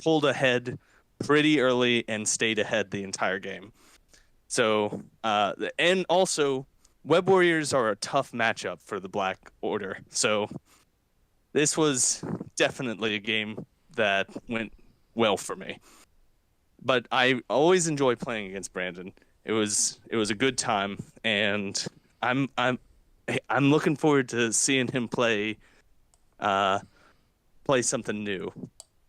pulled ahead pretty early and stayed ahead the entire game. So and also Web Warriors are a tough matchup for the Black Order. So this was definitely a game that went well for me. But I always enjoy playing against Brandon. It was a good time, and I'm looking forward to seeing him play something new,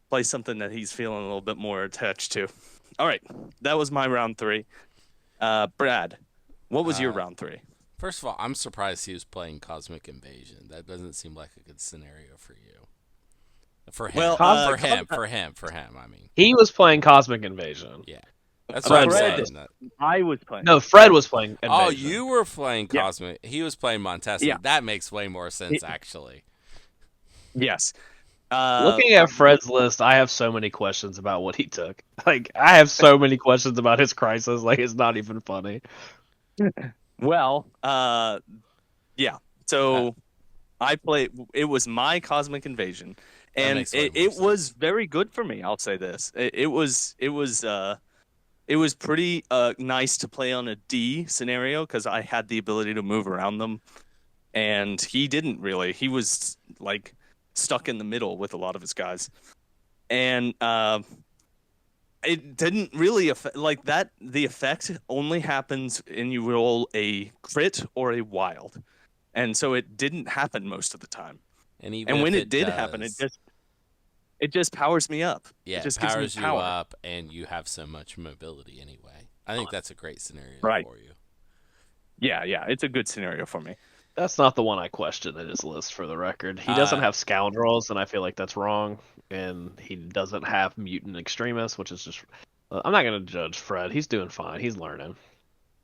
play something that he's feeling a little bit more attached to. All right, that was my round 3. Brad, what was your round 3? First of all, I'm surprised he was playing Cosmic Invasion. That doesn't seem like a good scenario for you. For him, Well, for him. I mean, He was playing Cosmic Invasion. yeah, that's what I'm Fred, saying. I was playing. No, Fred was playing Invasion. Oh, you were playing Yeah. Cosmic. He was playing Montesi. Yeah. That makes way more sense, actually. Yes. Looking at Fred's list, I have so many questions about what he took. Like, I have so many questions about his crisis. Like, it's not even funny. Well, yeah. So I played. It was my Cosmic Invasion, and makes way more it sense. was very good for me. I'll say this. It was pretty nice to play on a D scenario because I had the ability to move around them, and he didn't really. He was like stuck in the middle with a lot of his guys, and it didn't really affect like that. The effect only happens when you roll a crit or a wild, and so it didn't happen most of the time. And even And when if it did happen, it just powers me up. yeah, it just powers gives me you power. up, and you have so much mobility anyway. I think that's a great scenario Right. for you. Yeah, it's a good scenario for me. That's not the one I question in his list, for the record. He doesn't have scoundrels, and I feel like that's wrong. And he doesn't have mutant extremists, which is just. I'm not going to judge Fred. He's doing fine. He's learning.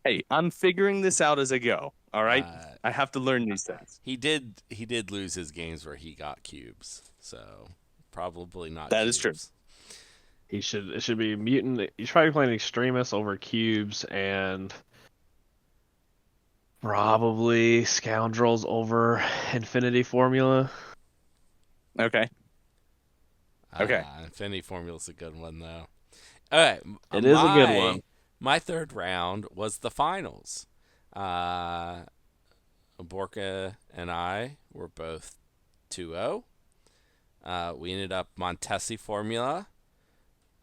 Hey, I'm figuring this out as I go. All right, I have to learn these things. He did lose his games where he got cubes, so probably not. That is true. It should be mutant. He's probably playing extremists over cubes, and probably scoundrels over Infinity Formula. Okay. Okay. Infinity Formula's a good one though. All right, It is a good one. My third round was the finals. Borka and I were both 2-0. We ended up Montesi Formula,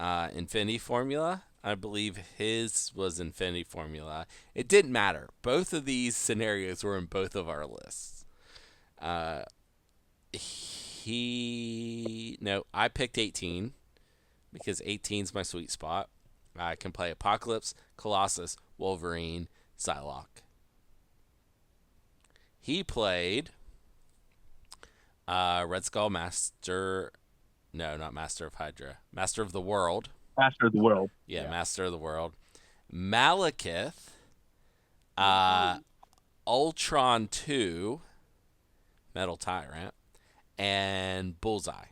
Infinity Formula. I believe his was Infinity Formula. It didn't matter. Both of these scenarios were in both of our lists. I picked 18 because 18 is my sweet spot. I can play Apocalypse, Colossus, Wolverine, Psylocke. He played Red Skull Master. No, not Master of Hydra. Master of the World. Master of the World. Yeah, Master of the World. Malekith, Ultron 2, Metal Tyrant, and Bullseye,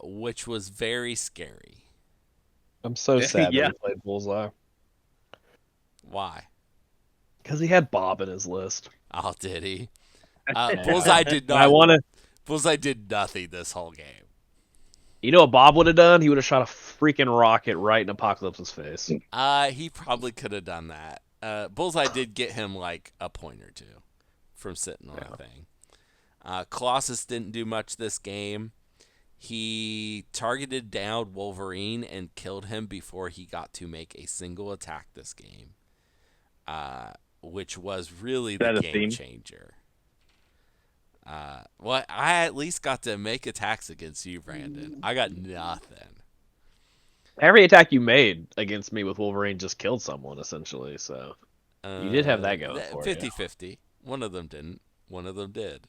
which was very scary. I'm so sad that Yeah. he played Bullseye Why? because he had Bob in his list. Oh, did he? Yeah. Bullseye did And I not. want to. Bullseye did nothing this whole game. You know what Bob would have done? He would have shot a freaking rocket right in Apocalypse's face. He probably could have done that. Bullseye did get him like a point or two from sitting on a thing. Colossus didn't do much this game. He targeted down Wolverine and killed him before he got to make a single attack this game, which was really the that a game theme? changer. Well, I at least got to make attacks against you, Brandon. I got nothing. Every attack you made against me with Wolverine just killed someone, essentially. So you did have that going for you. 50-50. One of them didn't. One of them did.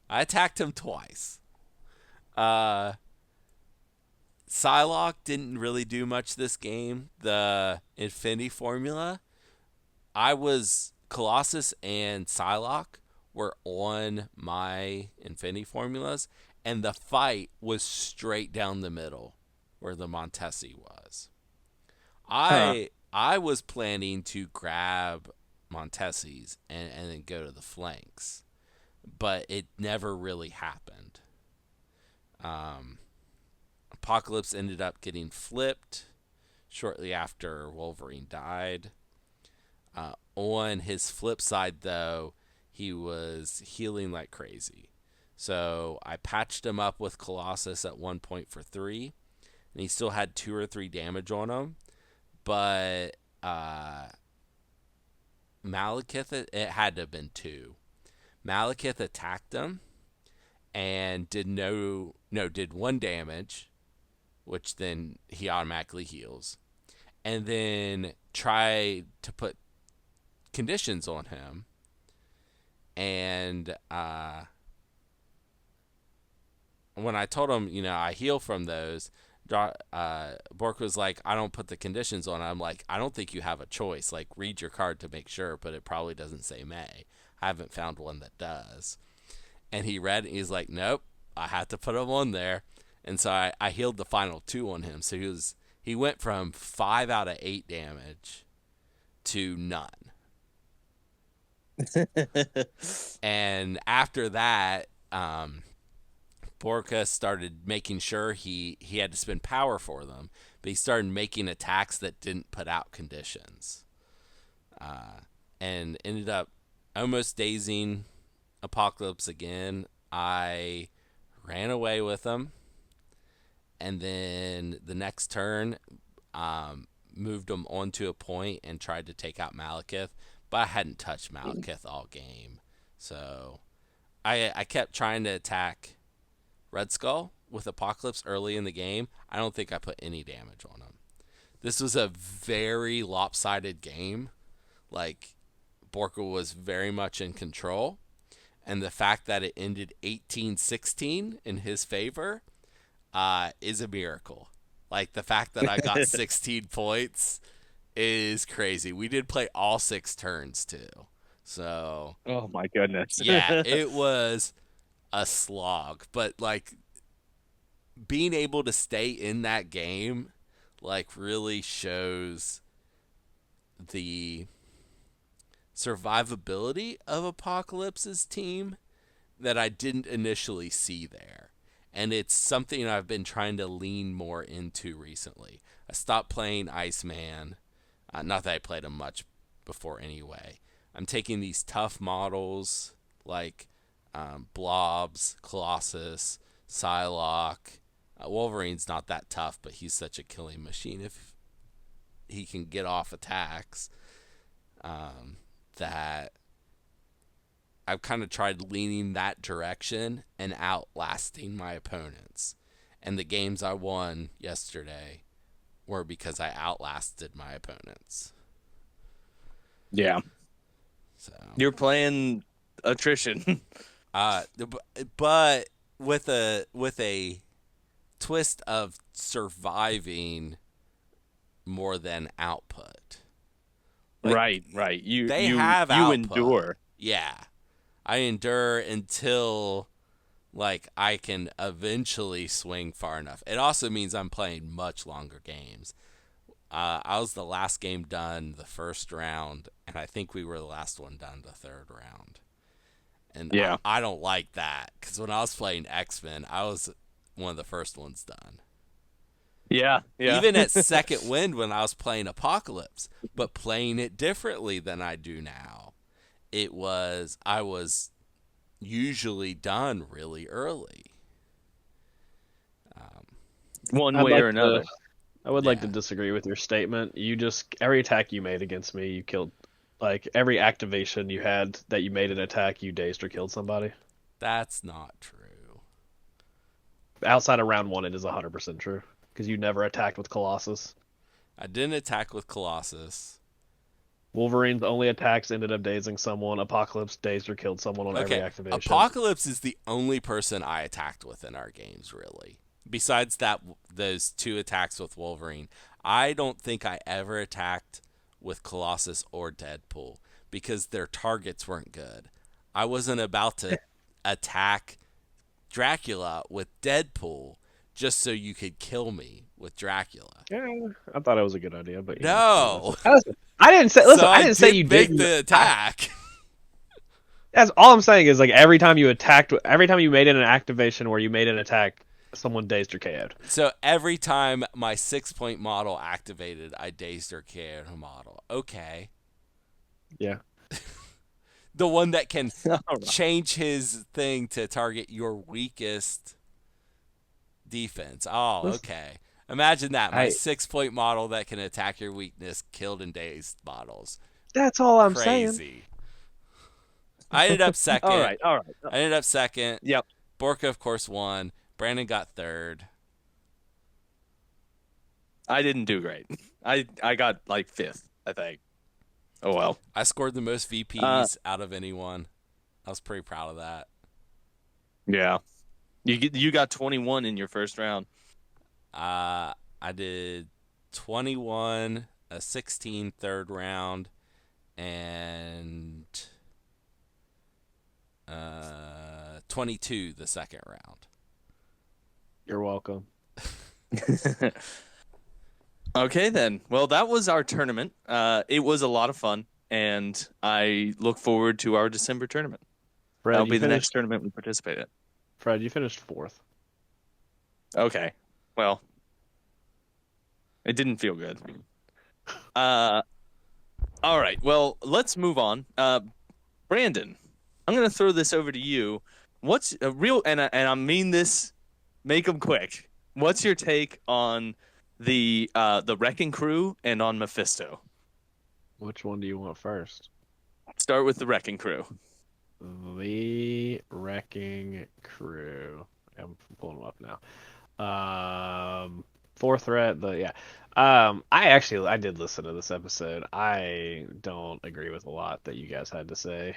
I attacked him twice. Psylocke didn't really do much this game. The Infinity Formula, Colossus and Psylocke were on my Infinity Formulas, and the fight was straight down the middle where the Montesi was. I was planning to grab Montesi's and then go to the flanks, but it never really happened. Apocalypse ended up getting flipped shortly after Wolverine died. On his flip side, though, he was healing like crazy. So I patched him up with Colossus at 1 point for 3, and he still had 2 or 3 damage on him. But Malekith, it had to have been 2. Malekith attacked him and did 1 damage, which then he automatically heals, and then tried to put conditions on him, and when I told him, I heal from those, Bork was like, I don't put the conditions on. I'm like, I don't think you have a choice. Like, read your card to make sure, but it probably doesn't say May. I haven't found one that does. And he read it, and he's like, nope, I have to put them on there. And so I healed the final 2 on him. So he went from 5 out of 8 damage to none. And after that, Borka started making sure he had to spend power for them, but he started making attacks that didn't put out conditions, and ended up almost dazing Apocalypse again. I ran away with him, and then the next turn, moved him onto a point and tried to take out Malekith, but I hadn't touched Malekith all game, so I kept trying to attack Red Skull with Apocalypse early in the game. I don't think I put any damage on him. This was a very lopsided game. Like, Borka was very much in control, and the fact that it ended 18-16 in his favor is a miracle. Like, the fact that I got 16 points is crazy. We did play all 6 turns, too. So, Oh my goodness. yeah, it was a slog. But, like, being able to stay in that game, like, really shows the survivability of Apocalypse's team that I didn't initially see there. And it's something I've been trying to lean more into recently. I stopped playing Iceman. Not that I played him much before anyway. I'm taking these tough models like Blobs, Colossus, Psylocke. Wolverine's not that tough, but he's such a killing machine if he can get off attacks. That I've kind of tried leaning that direction and outlasting my opponents. And the games I won yesterday were because I outlasted my opponents. Yeah. So You're playing attrition. but with a twist of surviving more than output. Like Right. You they you have you output. endure. Yeah. I endure until like I can eventually swing far enough. It also means I'm playing much longer games. I was the last game done the first round, and I think we were the last one done the third round. And Yeah. I don't like that because when I was playing X-Men, I was one of the first ones done. Yeah. Even at Second Wind when I was playing Apocalypse, but playing it differently than I do now. I was usually done really early. Um, One I'd way like or to. another. I would like to yeah, disagree with your statement. You just every attack you made against me, you killed. Like every activation you had that you made an attack, you dazed or killed somebody. that's not true. Outside of round one, it is 100% true because you never attacked with Colossus. I didn't attack with Colossus. Wolverine's only attacks ended up dazing someone. Apocalypse dazed or killed someone on every Okay, activation. Apocalypse is the only person I attacked with in our games, really. Besides that, those two attacks with Wolverine, I don't think I ever attacked with Colossus or Deadpool because their targets weren't good. I wasn't about to attack Dracula with Deadpool just so you could kill me with Dracula. Yeah, I thought it was a good idea, but No. I didn't say. So Listen, I I didn't say you did make didn't. the attack. That's all I'm saying is like every time you attacked, every time you made it an activation where you made an attack, someone dazed or KO'd. So every time my 6-point model activated, I dazed or KO'd a model. Okay. Yeah. The one that can All right. change his thing to target your weakest defense. Oh, Listen, okay. Imagine that. My I. 6-point model that can attack your weakness killed and dazed models. That's all I'm saying. Crazy. I ended up All second. right. All right. I ended up second. Yep. Borka, of course, won. Brandon got third. I didn't do great. I got like fifth, I think. Oh well. I scored the most VPs out of anyone. I was pretty proud of that. Yeah. You got 21 in your first round. I did 21, a 16 third round, and 22 the second round. You're welcome. Okay then. Well, that was our tournament. It was a lot of fun, and I look forward to our December tournament. Fred, That'll you be the next finished. tournament we participate in. Fred, you finished fourth. Okay. Well, it didn't feel good. All right. Well, let's move on. Brandon, I'm gonna throw this over to you. What's a real and I mean this, make them quick. What's your take on the Wrecking Crew and on Mephisto? Which one do you want first? Start with the Wrecking Crew. The Wrecking Crew. I'm pulling them up now. Fourth threat. Yeah. I did listen to this episode. I don't agree with a lot that you guys had to say.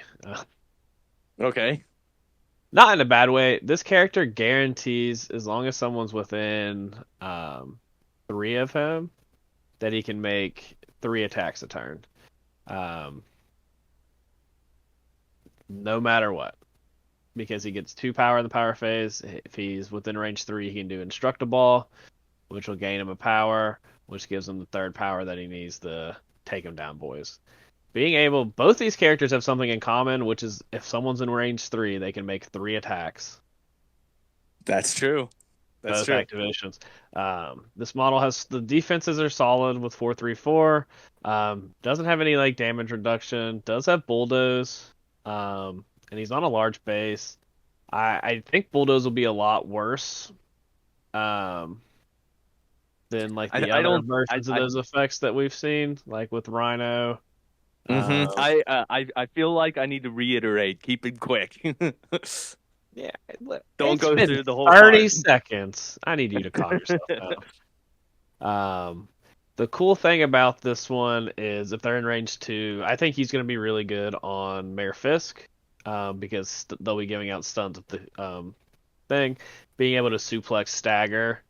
Okay. Not in a bad way. This character guarantees as long as someone's within three of him that he can make three attacks a turn. No matter what. Because he gets 2 power in the power phase. If he's within range 3, he can do Instructable, which will gain him a power, which gives him the third power that he needs to take him down, boys. Both these characters have something in common, which is if someone's in range 3, they can make 3 attacks. That's true. That's Both true. activations. This model has the defenses are solid with 4-3-4. Doesn't have any like damage reduction. Does have bulldoze. And he's on a large base. I think bulldoze will be a lot worse. Than like the I other don't. versions of those effects that we've seen, like with Rhino. Mm-hmm. Um, I feel like I need to reiterate. Keep it quick. yeah, Don't it's go been through the whole 30 card. seconds. I need you to calm yourself down. The cool thing about this one is if they're in range 2, I think he's going to be really good on Mayor Fisk, because they'll be giving out stuns with the thing, being able to suplex stagger.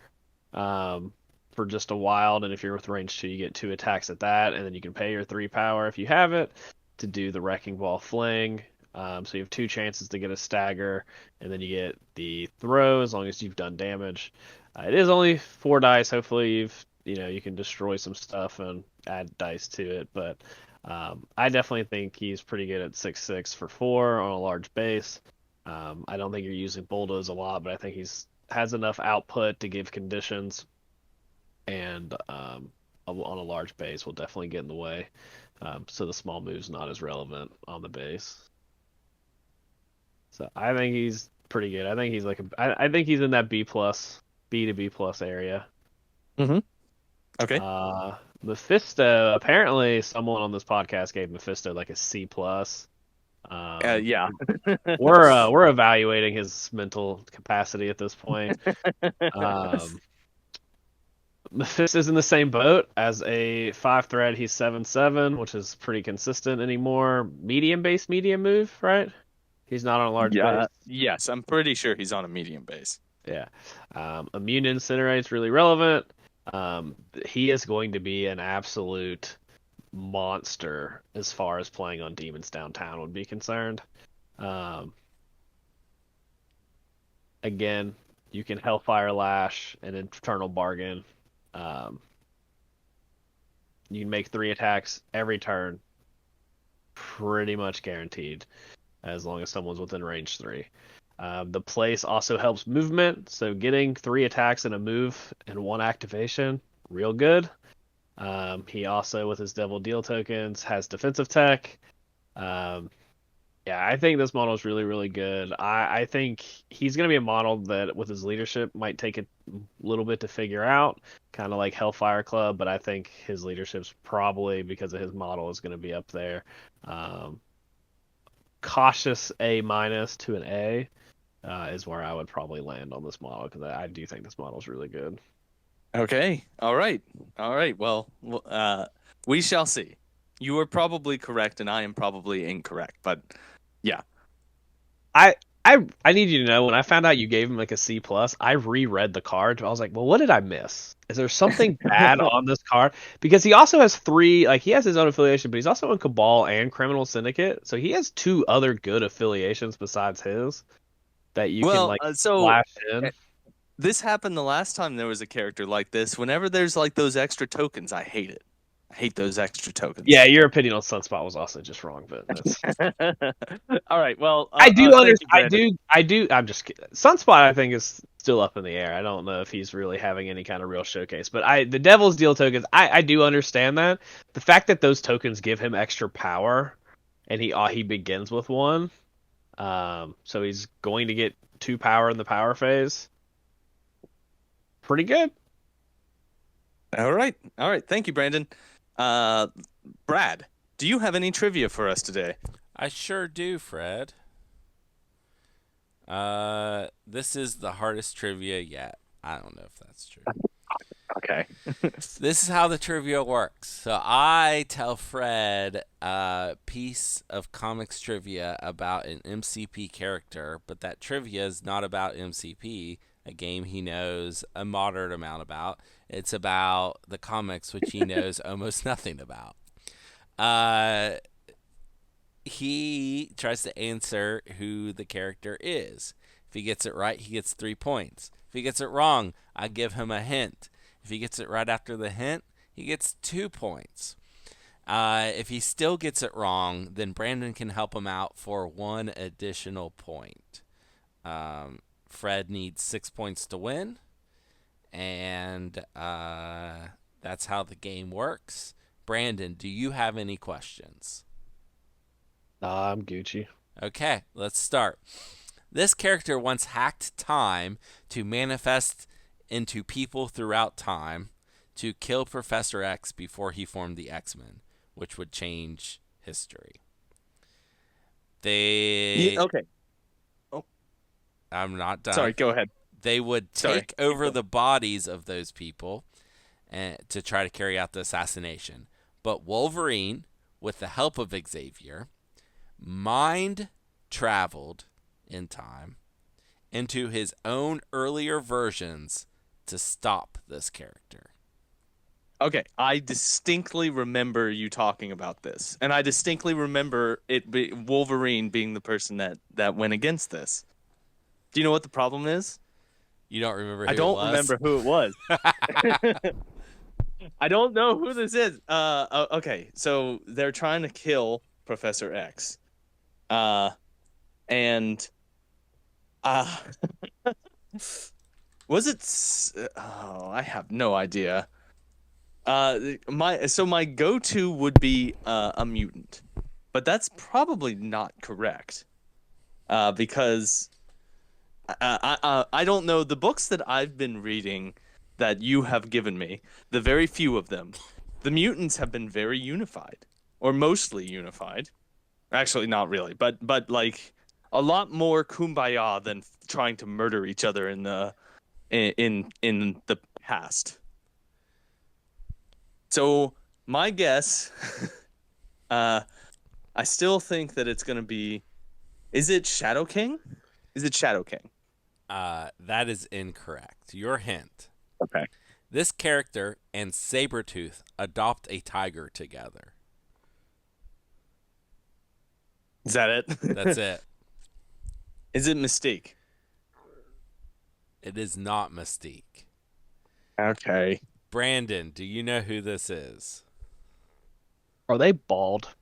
For for just a wild, and if you're with range 2, you get 2 attacks at that, and then you can pay your 3 power if you have it to do the Wrecking Ball Fling. So you have 2 chances to get a stagger, and then you get the throw as long as you've done damage. It is only 4 dice. Hopefully you can destroy some stuff and add dice to it, but I definitely think he's pretty good at 6/6 for 4 on a large base. I don't think you're using bulldoze a lot, but I think has enough output to give conditions, and on a large base will definitely get in the way. So the small move's not as relevant on the base. So I think he's pretty good. I think he's I think he's in that B to B plus area. Mm-hmm. Okay. Mephisto. Apparently, someone on this podcast gave Mephisto like a C plus. Yeah. We're evaluating his mental capacity at this point. Mephisto's in the same boat as a 5 thread. He's 7/7, which is pretty consistent anymore. Medium move, right? He's not on a large base. Yes, I'm pretty sure he's on a medium base. Yeah. Immune Incinerate's really relevant. He is going to be an absolute monster as far as playing on demons downtown would be concerned. Again, you can Hellfire Lash and Eternal Bargain. You can make 3 attacks every turn, pretty much guaranteed, as long as someone's within range 3. The place also helps movement, so getting 3 attacks and a move and 1 activation, real good. He also, with his Devil Deal tokens, has defensive tech. Yeah, I think this model is really, really good. I think he's going to be a model that, with his leadership, might take a little bit to figure out, kind of like Hellfire Club, but I think his leadership's probably, because of his model, is going to be up there. Cautious A- to an A is where I would probably land on this model, because I do think this model is really good. Okay. All right. Well, we shall see. You are probably correct, and I am probably incorrect. But yeah, I need you to know, when I found out you gave him like a C plus, I reread the card. I was like, well, what did I miss? Is there something bad on this card? Because he also has 3, like he has his own affiliation, but he's also in Cabal and Criminal Syndicate, so he has 2 other good affiliations besides his that you can like flash in. This happened the last time there was a character like this. Whenever there's like those extra tokens, I hate it. I hate those extra tokens. Yeah, your opinion on Sunspot was also just wrong, but that's... All right. Well, I do understand. You, I do. I'm just kidding. Sunspot, I think, is still up in the air. I don't know if he's really having any kind of real showcase. But the Devil's Deal tokens, I do understand that. The fact that those tokens give him extra power, and he begins with 1, so he's going to get 2 power in the power phase. Pretty good. All right. Thank you, Brandon. Brad, do you have any trivia for us today? I sure do, Fred. This is the hardest trivia yet. I don't know if that's true. Okay. This is how the trivia works. So I tell Fred a piece of comics trivia about an MCP character, but that trivia is not about MCP, a game he knows a moderate amount about. It's about the comics, which he knows almost nothing about. He tries to answer who the character is. If he gets it right, he gets 3 points. If he gets it wrong, I give him a hint. If he gets it right after the hint, he gets 2 points. If he still gets it wrong, then Brandon can help him out for 1 additional point. Fred needs 6 points to win, and that's how the game works. Brandon, do you have any questions? I'm Gucci. Okay, let's start. This character once hacked time to manifest into people throughout time to kill Professor X before he formed the X-Men, which would change history. Okay. Oh, I'm not done. sorry. Go ahead. They would take over the bodies of those people to try to carry out the assassination. But Wolverine, with the help of Xavier, mind traveled in time into his own earlier versions to stop this character. Okay, I distinctly remember you talking about this, and I distinctly remember Wolverine being the person that went against this. Do you know what the problem is? You don't remember I who it don't was? remember who it was. I don't know who this is. Okay, so they're trying to kill Professor X. Uh, and uh, was it? Oh, I have no idea. My go-to would be a mutant, but that's probably not correct. Because I don't know the books that I've been reading that you have given me, the very few of them, the mutants have been very unified, or mostly unified. Actually, not really, but like a lot more kumbaya than trying to murder each other in the past. So my guess, uh, I still think that it's gonna be. Is it Shadow King? Is it Shadow King? That is incorrect. Your hint. Okay. This character and Sabretooth adopt a tiger together. Is that That's it? it. Is it Mystique? It is not Mystique. Okay. Brandon, do you know who this is? Are they bald?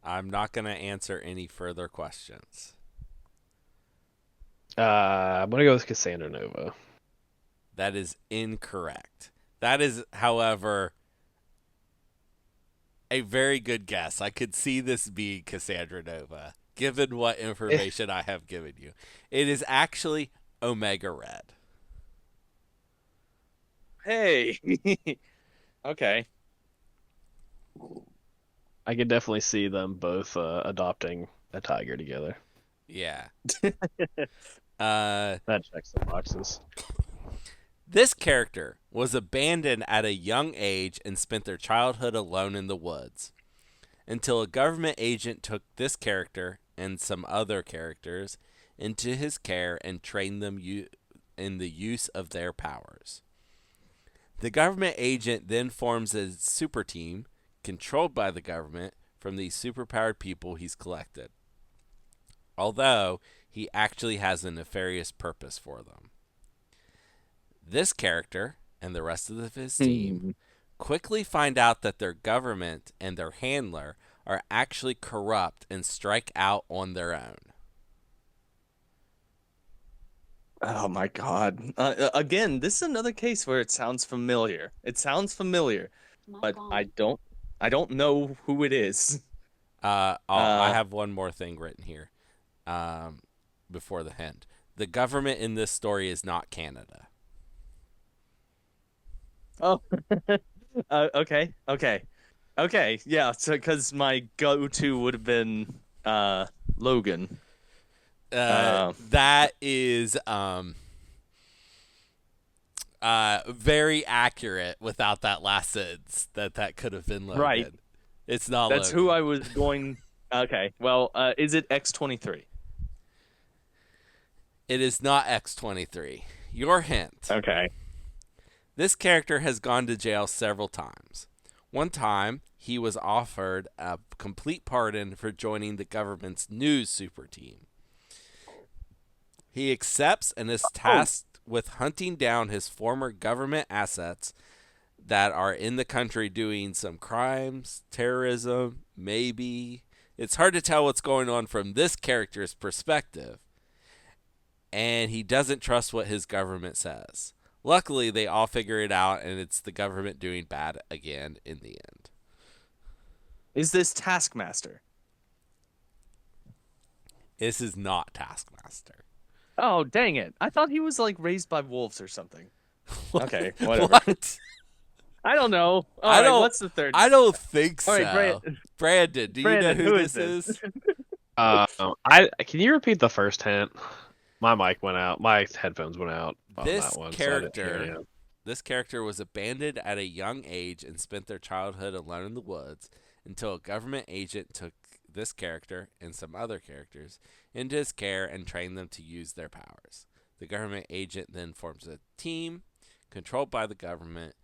I'm not going to answer any further questions. I'm gonna go with Cassandra Nova. That is incorrect. That is, however, a very good guess. I could see this being Cassandra Nova, given what information I have given you. It is actually Omega Red. Hey. Okay. I could definitely see them both adopting a tiger together. Yeah. Uh, That checks the boxes. this character was abandoned at a young age and spent their childhood alone in the woods until a government agent took this character and some other characters into his care and trained them in the use of their powers. The government agent then forms a super team controlled by the government from these superpowered people he's collected, although he actually has a nefarious purpose for them. This character and the rest of his team Hmm. quickly find out that their government and their handler are actually corrupt and strike out on their own. Oh my God. Again, this is another case where it sounds familiar. It sounds familiar, but I don't know who it is. I Uh, have one more thing written here before the hint. The government in this story is not Canada. oh. Okay. Yeah, so because my go-to would have been Logan. Uh, That is very accurate without that last sentence that could have been Logan. right. It's not That's Logan. who I was going. Okay. Well, is it X-23? It is not X-23. Your hint. Okay. This character has gone to jail several times. One time, he was offered a complete pardon for joining the government's news super team. He accepts and is tasked with hunting down his former government assets that are in the country doing some crimes, terrorism, maybe. It's hard to tell what's going on from this character's perspective. And he doesn't trust what his government says. Luckily, they all figure it out, and it's the government doing bad again in the end. Is this Taskmaster? This is not Taskmaster. Oh, dang it. I thought he was like raised by wolves or something. Okay, whatever. What? I don't know. All I right, don't. what's the third? I don't think so. All right, Brandon, do you know Brandon, who who is this is? I can you repeat the first hint? My mic went out. My headphones went out on This that one. So I didn't hear character, you. this character was abandoned at a young age and spent their childhood alone in the woods until a government agent took this character and some other characters into his care and trained them to use their powers. The government agent then forms a team controlled by the government,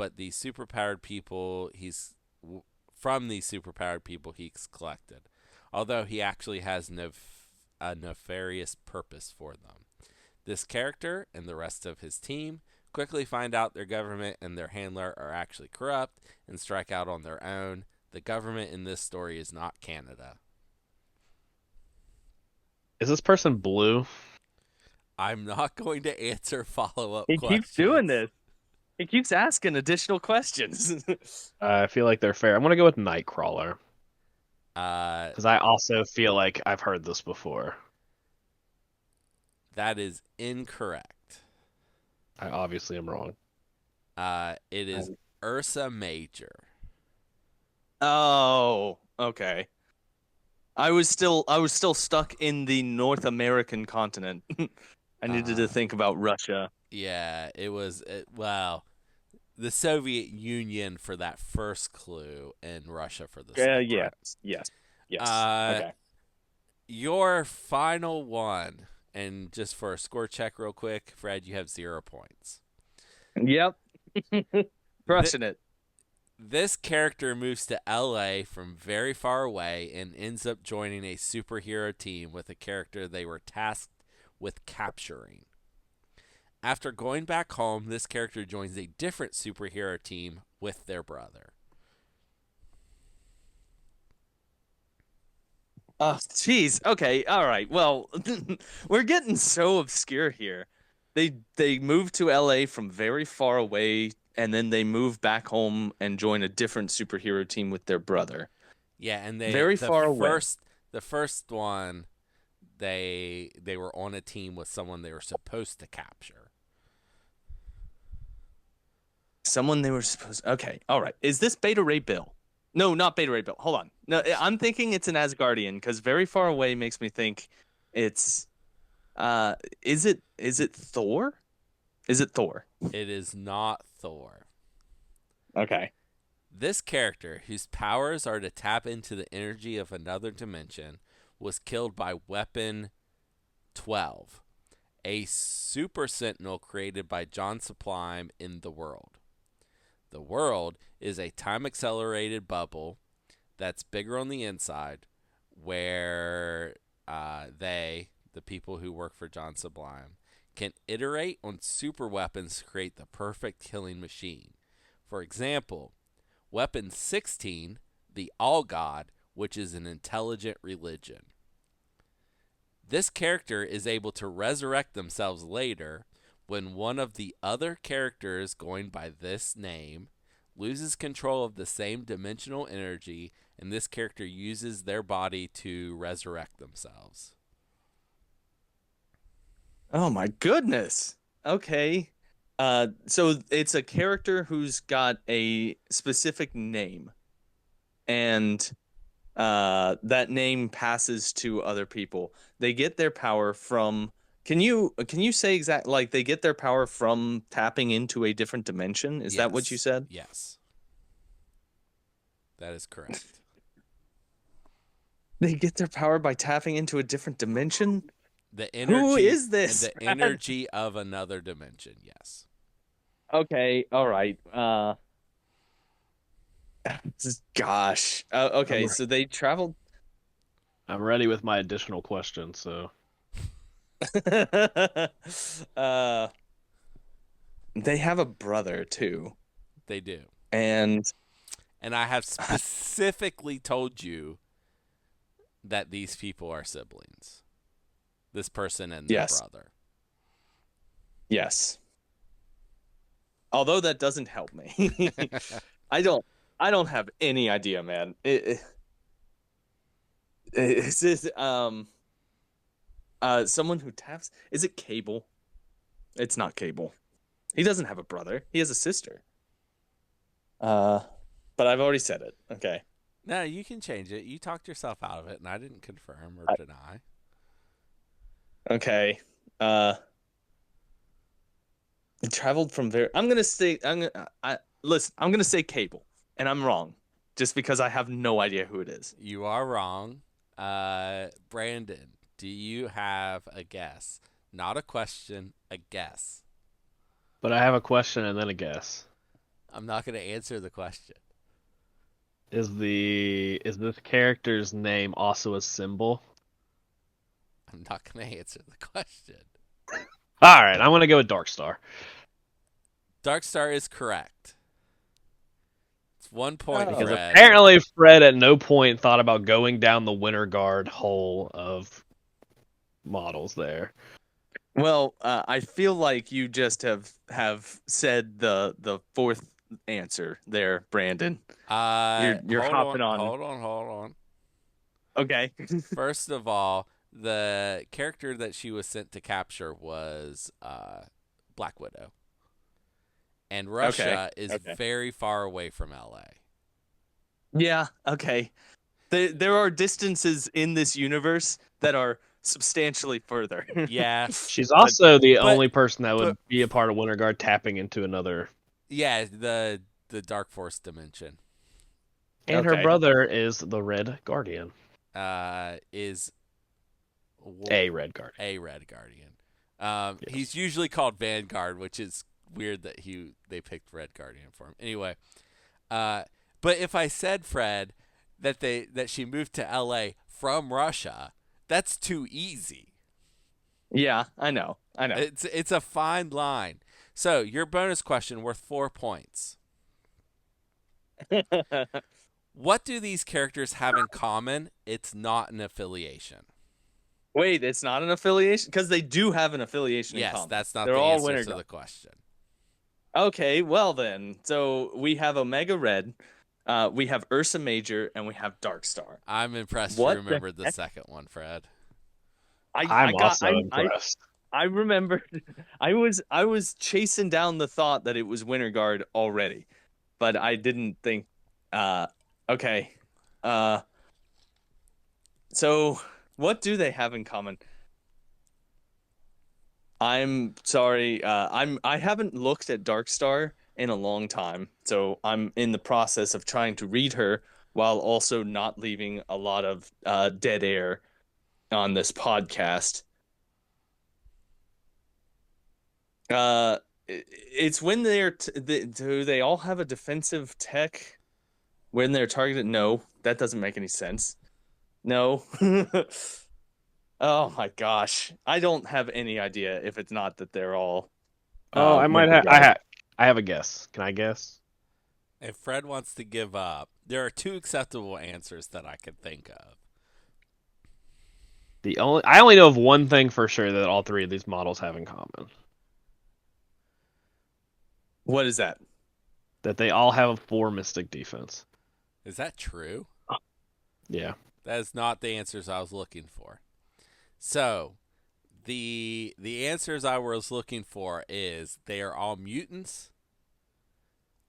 but the superpowered people from these superpowered people he's collected, although he actually has a nefarious purpose for them. This character and the rest of his team quickly find out their government and their handler are actually corrupt and strike out on their own. The government in this story is not Canada. Is this person blue? I'm not going to answer follow-up He questions. keeps doing this. He keeps asking additional questions. I feel like they're fair. I'm gonna go with Nightcrawler because I also feel like I've heard this before. That is incorrect. I obviously am wrong. It is Ursa Major. Oh, okay. I was still stuck in the North American continent. I needed to think about Russia. Yeah, it was. Well, the Soviet Union for that first clue, and Russia for the second. Yes. Okay. Your final one, and just for a score check, real quick, Fred, you have 0 points. Yep. Crushing it. This character moves to LA from very far away and ends up joining a superhero team with a character they were tasked with capturing. After going back home, this character joins a different superhero team with their brother. Oh, jeez. Okay. All right. Well, we're getting so obscure here. They move to LA from very far away, and then they move back home and join a different superhero team with their brother. Yeah, and the first one, they were on a team with someone they were supposed to capture. Someone they were supposed. Okay. All right. Is this Beta Ray Bill? No, not Beta Ray Bill. Hold on. No, I'm thinking it's an Asgardian because very far away makes me think it's. Is it Thor? Is it Thor? It is not Thor. Okay. This character, whose powers are to tap into the energy of another dimension, was killed by Weapon 12, a super sentinel created by John Sublime in The World. The World is a time-accelerated bubble that's bigger on the inside, where the people who work for John Sublime, can iterate on super weapons to create the perfect killing machine. For example, Weapon 16, the All God, which is an intelligent religion. This character is able to resurrect themselves later when one of the other characters going by this name loses control of the same dimensional energy, and this character uses their body to resurrect themselves. Oh my goodness. Okay. So it's a character who's got a specific name, and that name passes to other people. They get their power from. Can you say exact like they get their power from tapping into a different dimension? Is that what you said? Yes. That is correct. They get their power by tapping into a different dimension? The energy, who is this? The energy of another dimension, yes. Okay, all right. Gosh. Okay, so they traveled. I'm ready with my additional question, so. They have a brother too. They do. And I have specifically told you that these people are siblings. This person and their brother. Yes. Although that doesn't help me. I don't have any idea, man. Is this someone who taps? Is it Cable? It's not Cable. He doesn't have a brother. He has a sister. But I've already said it. Okay. No, you can change it. You talked yourself out of it, and I didn't confirm or deny. Okay. It traveled from very. I'm gonna say Cable, and I'm wrong, just because I have no idea who it is. You are wrong. Brandon, do you have a guess? Not a question, a guess. But I have a question and then a guess. I'm not going to answer the question. Is this character's name also a symbol? I'm not going to answer the question. All right, I'm gonna go with Darkstar. Darkstar is correct. It's 1 point, Because Oh. Fred. apparently Fred at no point thought about going down the Winter Guard hole of models there. Well, I feel like you just have said the fourth answer there, Brandon. You're hopping on. Hold on. Okay. First of all, the character that she was sent to capture was Black Widow. And Russia is okay. very far away from LA. Yeah. Okay. There are distances in this universe that are substantially further. Yes. She's also the but- only person that would but- be a part of Winter Guard tapping into another. Yeah, the Dark Force dimension And her Okay. brother is the Red Guardian. is A Red Guardian. a Red Guardian. Yes. He's usually called Vanguard, which is weird that they picked Red Guardian for him. Anyway, but if I said, Fred, that she moved to LA from Russia, that's too easy. Yeah, I know. It's a fine line. So your bonus question worth 4 points. What do these characters have in common? It's not an affiliation. Wait, it's not an affiliation because they do have an affiliation in Yes, common. that's not They're the all answer Winter to Guard. the question. Okay, well then, so we have Omega Red, we have Ursa Major, and we have Darkstar. I'm impressed What you the remembered the heck? second one, Fred. I'm also impressed. I remembered. I was chasing down the thought that it was Winter Guard already, but I didn't think. Okay. So what do they have in common? I'm sorry. I haven't looked at Darkstar in a long time, so I'm in the process of trying to read her while also not leaving a lot of dead air on this podcast. It's when do they all have a defensive tech when they're targeted? No, that doesn't make any sense. No. Oh my gosh, I don't have any idea if it's not that they're all. Oh, I might Winter have. Guard. I have a guess. Can I guess? If Fred wants to give up, there are 2 acceptable answers that I can think of. I only know of one thing for sure that all three of these models have in common. What is that? That they all have a 4 Mystic defense. Is that true? Yeah. That is not the answers I was looking for. So, the answers I was looking for is they are all mutants,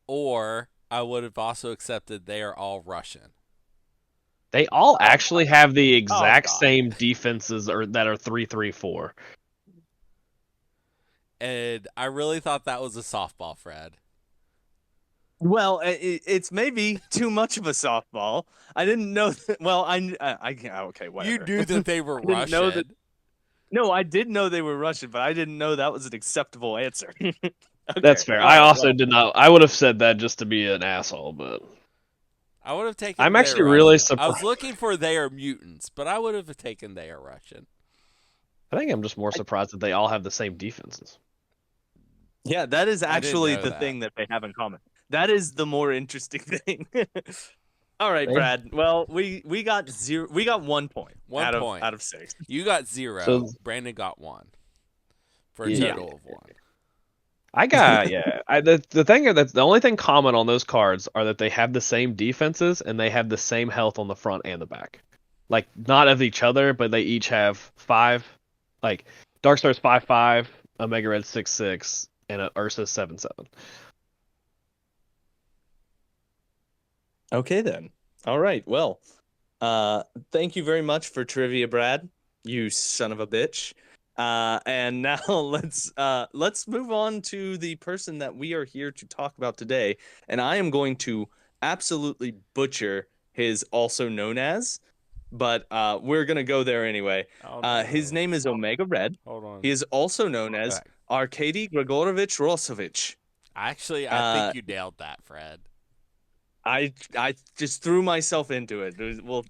or I would have also accepted they are all Russian. They all actually have the exact God. same defenses that are 3-3-4. And I really thought that was a softball, Fred. Well, it's maybe too much of a softball. I didn't know that. Well, okay, whatever. You knew that they were didn't know Russian. that- No, I did know they were Russian, but I didn't know that was an acceptable answer. Okay, That's fair. all I right, also well, did not. I would have said that just to be an asshole, but I would have taken. I'm they actually are really Russian. I was surprised. looking for they are mutants, but I would have taken they are Russian. I think I'm just more surprised that they all have the same defenses. Yeah, that is I didn't actually know the that. thing that they have in common. That is the more interesting thing. All right, Hey. Brad. Well, we got 0. We got 1 point. 1 out point. out of 6. You got 0. So- Brandon got 1. For a Yeah. total of 1. I got the thing is that the only thing common on those cards are that they have the same defenses and they have the same health on the front and the back. Like not of each other, but they each have 5. Like Darkstar's 5/5, Omega Red 6/6, and Ursa 7/7. Okay then. All right. Well, thank you very much for trivia, Brad. You son of a bitch. And now let's move on to the person that we are here to talk about today. And I am going to absolutely butcher his also known as, but we're gonna go there anyway. His name is Omega Red. Hold on. He is also known as Okay. Arkady Grigorovich Rosovich. I Uh, think you nailed that, Fred. I just threw myself into it. Well,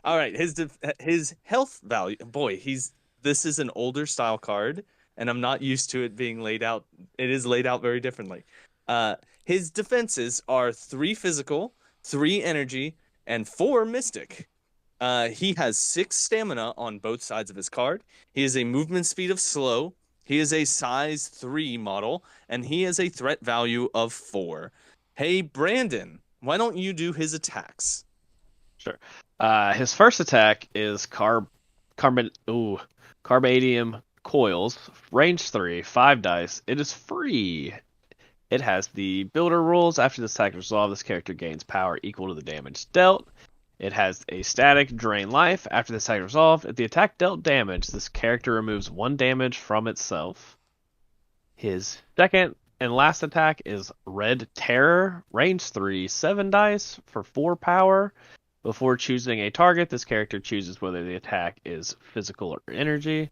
all right. His health value. Boy, he's this is an older style card, and I'm not used to it being laid out. It is laid out very differently. Uh, his defenses are 3 physical, 3 energy, and 4 mystic. He has 6 stamina on both sides of his card. He has a movement speed of slow. He is a size 3 model, and he has a threat value of 4. Hey, Brandon, why don't you do his attacks? Sure. His first attack is carbadium coils, range 3, 5 dice. It is free. It has the builder rules. After this attack is resolved, this character gains power equal to the damage dealt. It has a static drain life. After this attack is resolved, if the attack dealt damage, this character removes 1 damage from itself. His second and last attack is Red Terror, range 3, 7 dice for 4 power. Before choosing a target, this character chooses whether the attack is physical or energy.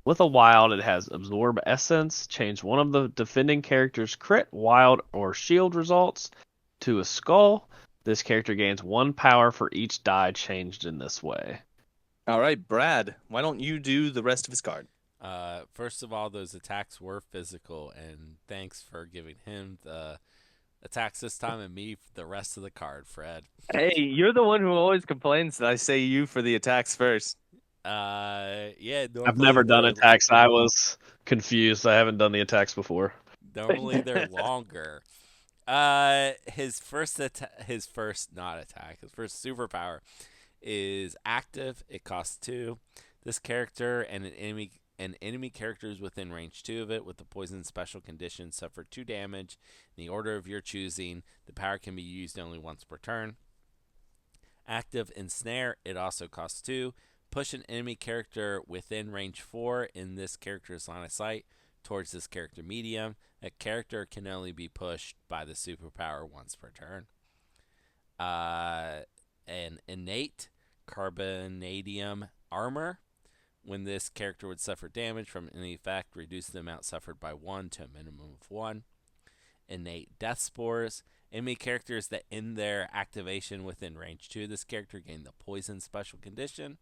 With a wild, it has Absorb Essence. Change one of the defending character's crit, wild, or shield results to a skull. This character gains 1 power for each die changed in this way. All right, Brad, why don't you do the rest of his card? First of all, those attacks were physical, and thanks for giving him the attacks this time and me the rest of the card, Fred. Hey, you're the one who always complains that I say you for the attacks first. Yeah, I've normally never done they're attacks. I was confused. I haven't done the attacks before. normally they're longer. His first not attack, his first superpower is active. It costs 2. This character and an enemy characters within range 2 of it with the poison special condition suffer 2 damage in the order of your choosing. The power can be used only once per turn. Active ensnare. It also costs 2. Push an enemy character within range 4 in this character's line of sight towards this character medium. A character can only be pushed by the superpower once per turn. An innate carbonadium armor. When this character would suffer damage from any effect, reduce the amount suffered by 1 to a minimum of 1. Innate death spores. Enemy characters that end their activation within range 2 of this character gain the poison special condition.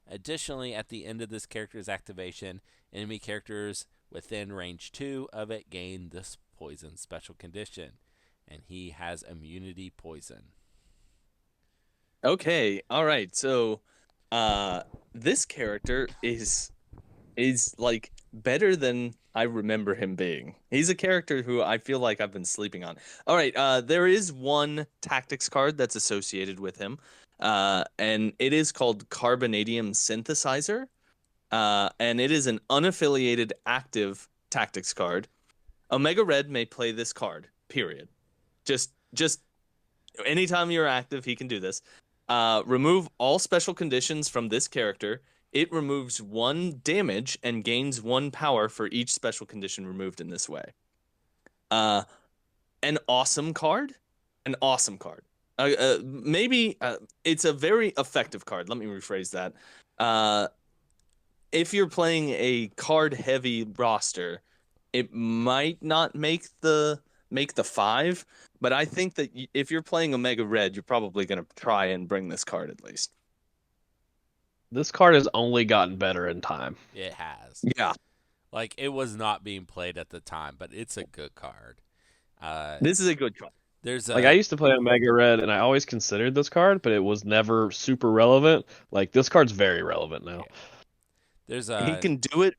Additionally, at the end of this character's activation, enemy characters within range 2 of it gain this poison special condition. And he has immunity poison. Okay, all right. So, this character is like better than I remember him being. He's a character who I feel like I've been sleeping on. All right, there is one tactics card that's associated with him, and it is called Carbonadium Synthesizer, and it is an unaffiliated active tactics card. Omega Red may play this card. Period. Just anytime you're active, he can do this. Remove all special conditions from this character. It removes 1 damage and gains 1 power for each special condition removed in this way. An awesome card. An awesome card. Maybe it's a very effective card. Let me rephrase that. If you're playing a card heavy roster, it might not make the 5, but I think that if you're playing Omega Red, you're probably going to try and bring this card at least. This card has only gotten better in time. It has. Yeah, Like, it was not being played at the time, but it's a good card. this is a good card. There's Like I a used to play Omega Red, and I always considered this card, but it was never super relevant. Like this card's very relevant now. there's He a can do it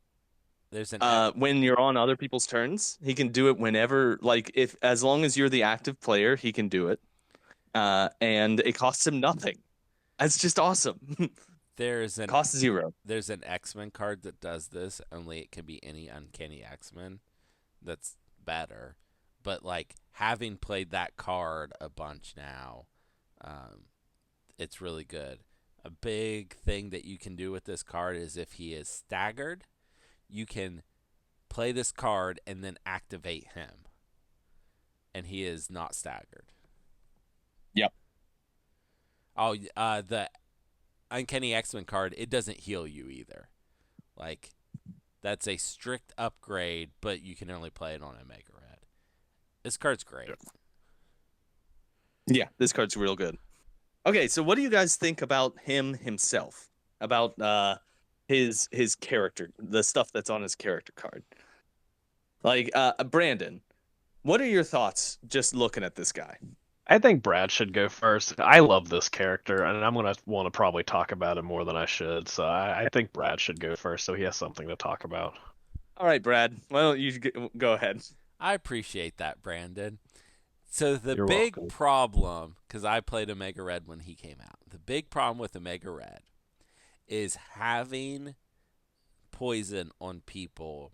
there's an when you're on other people's turns. He can do it whenever, like if as long as you're the active player, he can do it. And it costs him nothing. That's just awesome. there's an Cost 0. there's an X-Men card that does this. Only it can be any uncanny X-Men. That's better. But like having played that card a bunch now, it's really good. A big thing that you can do with this card is if he is staggered, you can play this card and then activate him, and he is not staggered. Yep. Oh, the Uncanny X-Men card, it doesn't heal you either. Like, that's a strict upgrade, but you can only play it on Omega Red. This card's great. Yeah, this card's real good. Okay, so what do you guys think about him himself? About his character, the stuff that's on his character card. Like Brandon, what are your thoughts just looking at this guy? I think Brad should go first. I love this character, and I'm gonna want to probably talk about him more than I should. So I think Brad should go first, so he has something to talk about. All right, Brad. Why don't you go ahead? I appreciate that, Brandon. So the You're big welcome. problem, because I played Omega Red when he came out, the big problem with Omega Red is having poison on people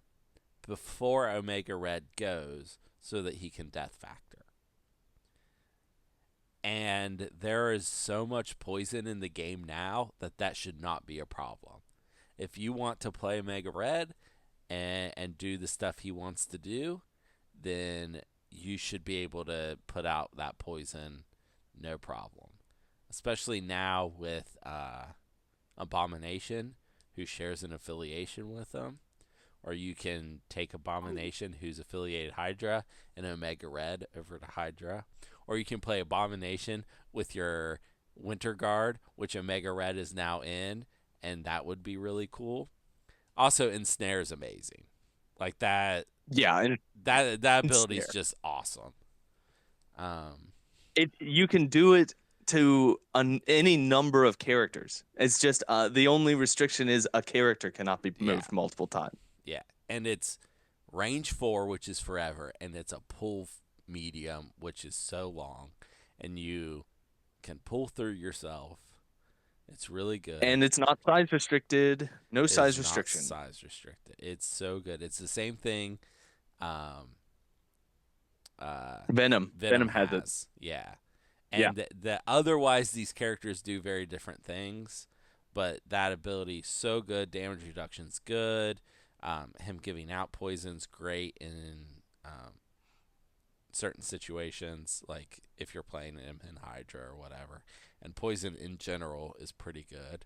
before Omega Red goes so that he can death factor. And there is so much poison in the game now that should not be a problem. If you want to play Omega Red and do the stuff he wants to do, then you should be able to put out that poison no problem. Especially now with Abomination, who shares an affiliation with them. Or you can take Abomination, who's affiliated Hydra, and Omega Red over to Hydra. Or you can play Abomination with your Winter Guard, which Omega Red is now in, and that would be really cool. Also, Ensnare is amazing. Like that Yeah, and that it's ability is there. just awesome. You can do it to any number of characters. It's just the only restriction is a character cannot be Yeah, moved multiple times. yeah, and it's range 4, which is forever, and it's a pull medium, which is so long, and you can pull through yourself. It's really good. And it's not size restricted. No It is size not restriction. size restricted. It's so good. It's the same thing. Um, Venom. Venom Venom has it. has. Yeah. Yeah. And otherwise these characters do very different things, but that ability is so good. Damage reduction's good. Him giving out poison's great in certain situations, like if you're playing him in Hydra or whatever. And poison in general is pretty good.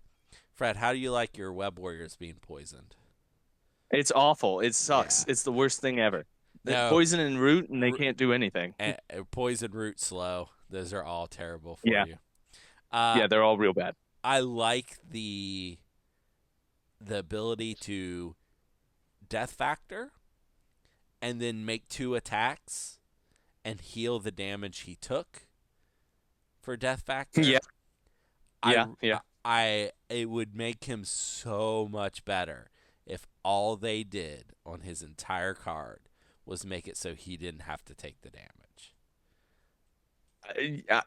Fred, how do you like your web warriors being poisoned? It's awful. It Yeah. sucks. It's the worst thing ever. No, Poison and root, and they can't do anything. poison root slow. Those are all terrible for Yeah. you. Uh, Yeah, they're all real bad. I like the ability to death factor and then make 2 attacks and heal the damage he took for death factor. Yeah. I, Yeah. Yeah. it would make him so much better if all they did on his entire card was make it so he didn't have to take the damage.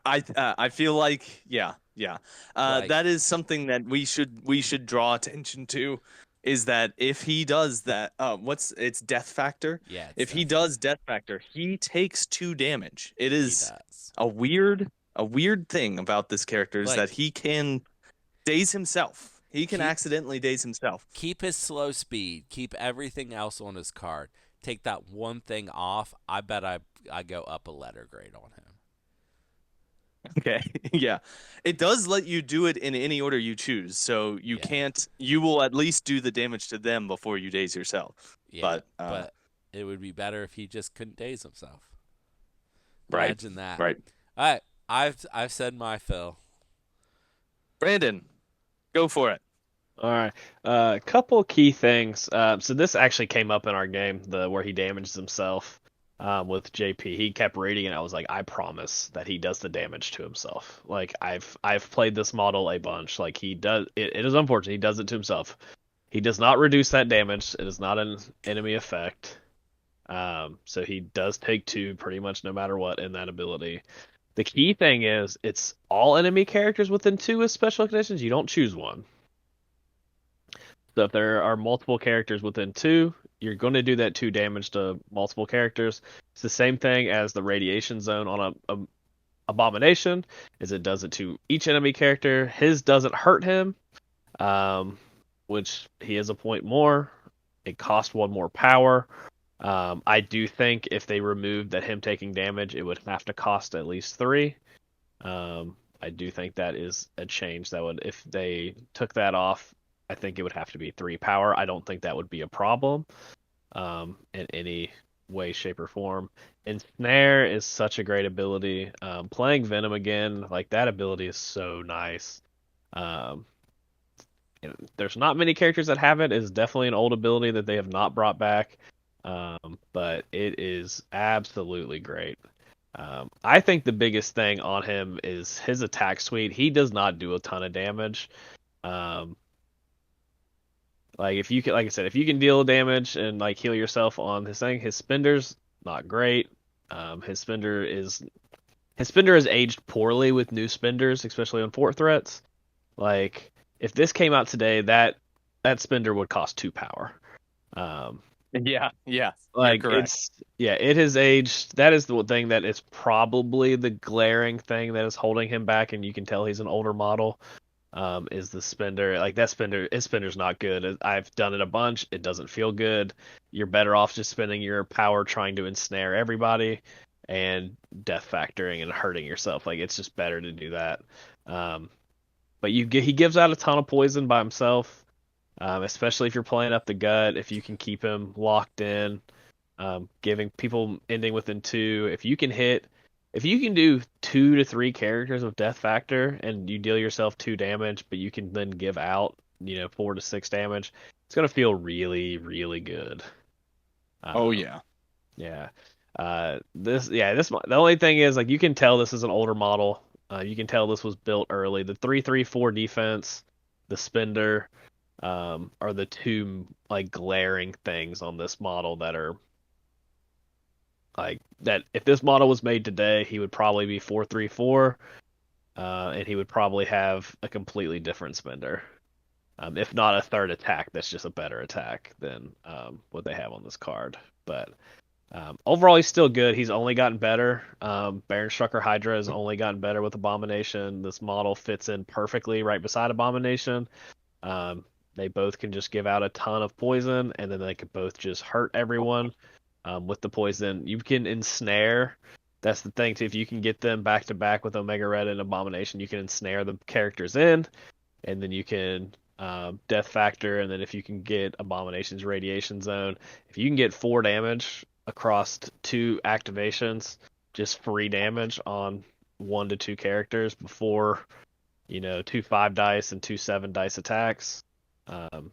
I feel like yeah. Like, That is something that we should draw attention to, is that if he does that, it's death factor. yeah, it's If he definitely does death factor, he takes 2 damage. It he is does. a weird thing about this character is that Like, he can daze himself. He can keep accidentally daze himself. keep his slow speed, keep everything else on his card. Take that one thing off. I bet I go up a letter grade on him. Okay. Yeah. It does let you do it in any order you choose. So Yeah. you will at least do the damage to them before you daze yourself. Yeah, But but it would be better if he just couldn't daze himself. right. Imagine that. Right. All right, I've said my fill. Brandon, go for it. All right. A couple key things. So this actually came up in our game, the where he damages himself with JP. He kept reading it. I was like, I promise that he does the damage to himself. Like I've played this model a bunch. Like he does. It is unfortunate. He does it to himself. He does not reduce that damage. It is not an enemy effect. So he does take 2 pretty much no matter what in that ability. The key thing is it's all enemy characters within 2 with special conditions. You don't choose one. So if there are multiple characters within 2, you're going to do that 2 damage to multiple characters. It's the same thing as the radiation zone on a abomination, is it does it to each enemy character. His doesn't hurt him, which he has a point more. It costs 1 more power. I do think if they removed that him taking damage, it would have to cost at least 3. I do think that is a change that would, if they took that off, I think it would have to be 3 power. I don't think that would be a problem in any way, shape, or form. And Snare is such a great ability. Playing Venom again, like that ability is so nice. Um, there's not many characters that have it. It's definitely an old ability that they have not brought back. But it is absolutely great. I think the biggest thing on him is his attack suite. He does not do a ton of damage. Um, like if you can, like I said, if you can deal damage and like heal yourself on his thing, his spinder's not great. His spender has aged poorly with new spenders, especially on fort threats. Like if this came out today, that spender would cost 2 power. Um, Yeah, yeah, you're like correct. it has aged. That is the thing that is probably the glaring thing that is holding him back, and you can tell he's an older model. Is the spender. Like that spender, his spender's not good. I've done it a bunch. It doesn't feel good. You're better off just spending your power trying to ensnare everybody and death factoring and hurting yourself. Like it's just better to do that. Um, but he gives out a ton of poison by himself, especially if you're playing up the gut. If you can keep him locked in, giving people ending within two. If you can do 2 to 3 characters of Death Factor and you deal yourself 2 damage, but you can then give out, 4 to 6 damage, it's gonna feel really, really good. Oh Um, yeah. yeah. The only thing is like you can tell this is an older model. You can tell this was built early. The 3-3-4 defense, the spender, are the two like glaring things on this model that are like that. If this model was made today, he would probably be 4-3-4, and he would probably have a completely different spender. If not a third attack, that's just a better attack than what they have on this card. But overall, he's still good. He's only gotten better. Baron Strucker Hydra has only gotten better with Abomination. This model fits in perfectly right beside Abomination. Um, they both can just give out a ton of poison, and then they can both just hurt everyone with the poison. You can ensnare. That's the thing too. If you can get them back to back with Omega Red and Abomination, you can ensnare the characters in, and then you can Death Factor, and then if you can get Abomination's Radiation Zone, if you can get 4 damage across 2 activations, just free damage on 1 to 2 characters before 2 5 dice and 2 7 dice attacks. Um,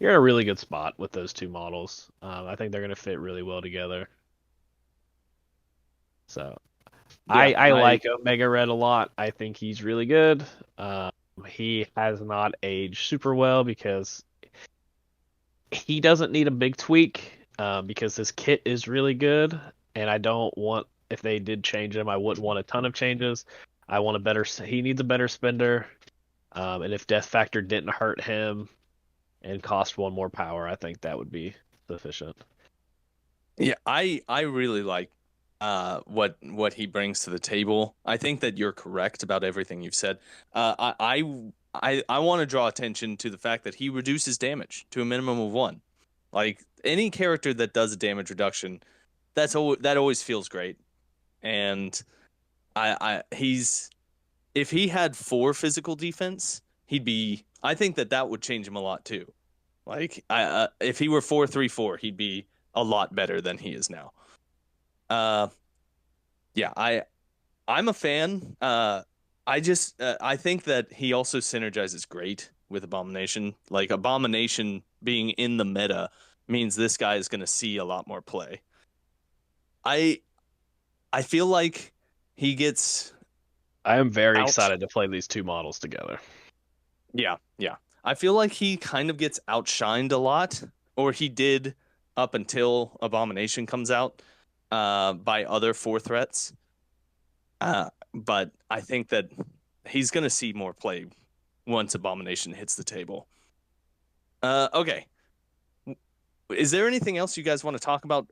you're in a really good spot with those two models. I think they're going to fit really well together. So Yeah, I like Omega Red a lot. I think he's really good. He has not aged super well because he doesn't need a big tweak because his kit is really good. And I don't want, if they did change him, I wouldn't want a ton of changes. I want a better, he needs a better spender. And if Death Factor didn't hurt him and cost 1 more power, I think that would be sufficient. yeah. I really like what he brings to the table. I think that you're correct about everything you've said. I want to draw attention to the fact that he reduces damage to a minimum of 1. Like any character that does a damage reduction, that always feels great. And he's if he had 4 physical defense, he'd be. I think that would change him a lot too. Like if he were 4-3-4, he'd be a lot better than he is now. Uh, yeah, I'm a fan. I think that he also synergizes great with Abomination. Like Abomination being in the meta means this guy is going to see a lot more play. I I feel like he gets I am very out. excited to play these two models together. Yeah, yeah. I feel like he kind of gets outshined a lot, or he did up until Abomination comes out, by other 4 threats. But I think that he's going to see more play once Abomination hits the table. Okay. Is there anything else you guys want to talk about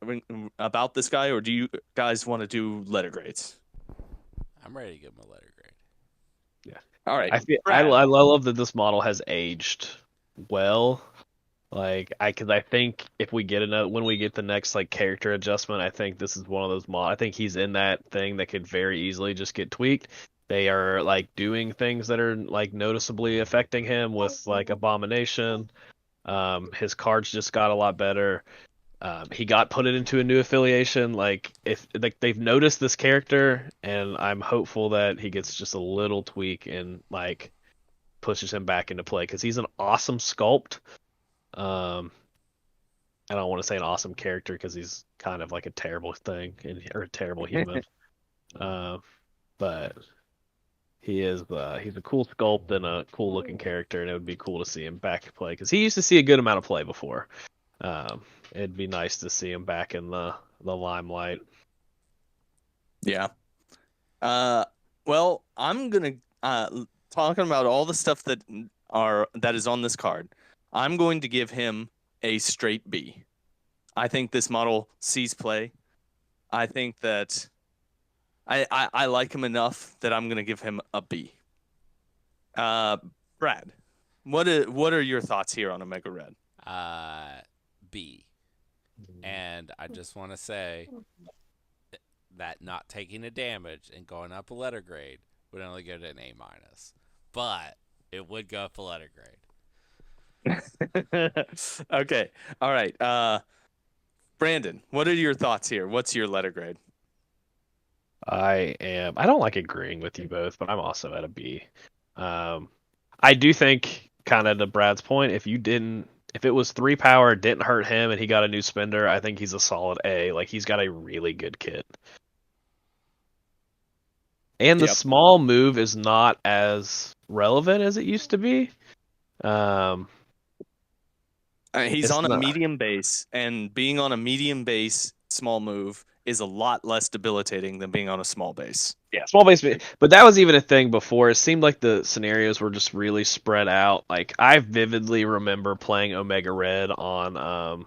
this guy, or do you guys want to do letter grades? I'm ready to give him a letter grade. Yeah, All right, I Brad. love that this model has aged well. Like because I think if we get another when we get the next like character adjustment, I think this is one of those mod. I think he's in that thing that could very easily just get tweaked. They are like doing things that are like noticeably affecting him with like Abomination. His cards just got a lot better. He got put into a new affiliation. Like if like they've noticed this character, and I'm hopeful that he gets just a little tweak and like pushes him back into play because he's an awesome sculpt. Um, I don't want to say an awesome character because he's kind of like a terrible thing or a terrible human. Uh, but he's a cool sculpt and a cool looking character, and it would be cool to see him back play because he used to see a good amount of play before. It'd be nice to see him back in the limelight. Yeah. Well, I'm gonna talking about all the stuff that is on this card. I'm going to give him a straight B. I think this model sees play. I think that I like him enough that I'm gonna give him a B. Uh, Brad, what are your thoughts here on Omega Red? B. And I just want to say that not taking a damage and going up a letter grade would only go to an A minus, but it would go up a letter grade. Okay, all right. Brandon, what are your thoughts here? What's your letter grade? I don't like agreeing with you both, but I'm also at a B. Um, I do think, kind of to Brad's point, if it was 3 power, didn't hurt him, and he got a new spender, I think he's a solid A. Like he's got a really good kit. And the Yep. small move is not as relevant as it used to be. Um, He's it's on a not. medium base, and being on a medium base small move is a lot less debilitating than being on a small base. Yeah, small base, but that was even a thing before. It seemed like the scenarios were just really spread out. Like I vividly remember playing Omega Red on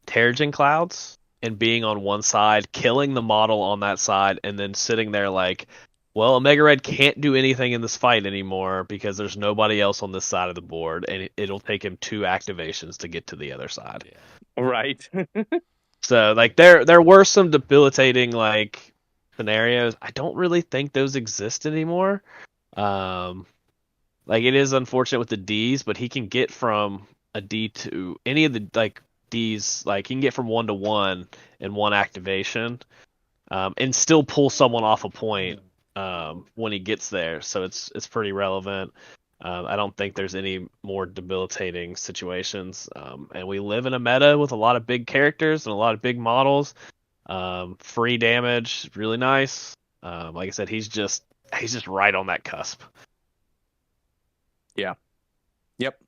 Terrigen Clouds and being on one side, killing the model on that side, and then sitting there like, well, Omega Red can't do anything in this fight anymore because there's nobody else on this side of the board, and it'll take him 2 activations to get to the other side. Yeah. Right. So like there were some debilitating like scenarios. I don't really think those exist anymore. Um, like it is unfortunate with the D's, but he can get from a D to any of the like D's. Like he can get from 1 to 1 in one activation, and still pull someone off a point when he gets there. So it's pretty relevant. I don't think there's any more debilitating situations. And we live in a meta with a lot of big characters and a lot of big models. Free damage, really nice. Like I said, he's just right on that cusp. Yeah. Yep.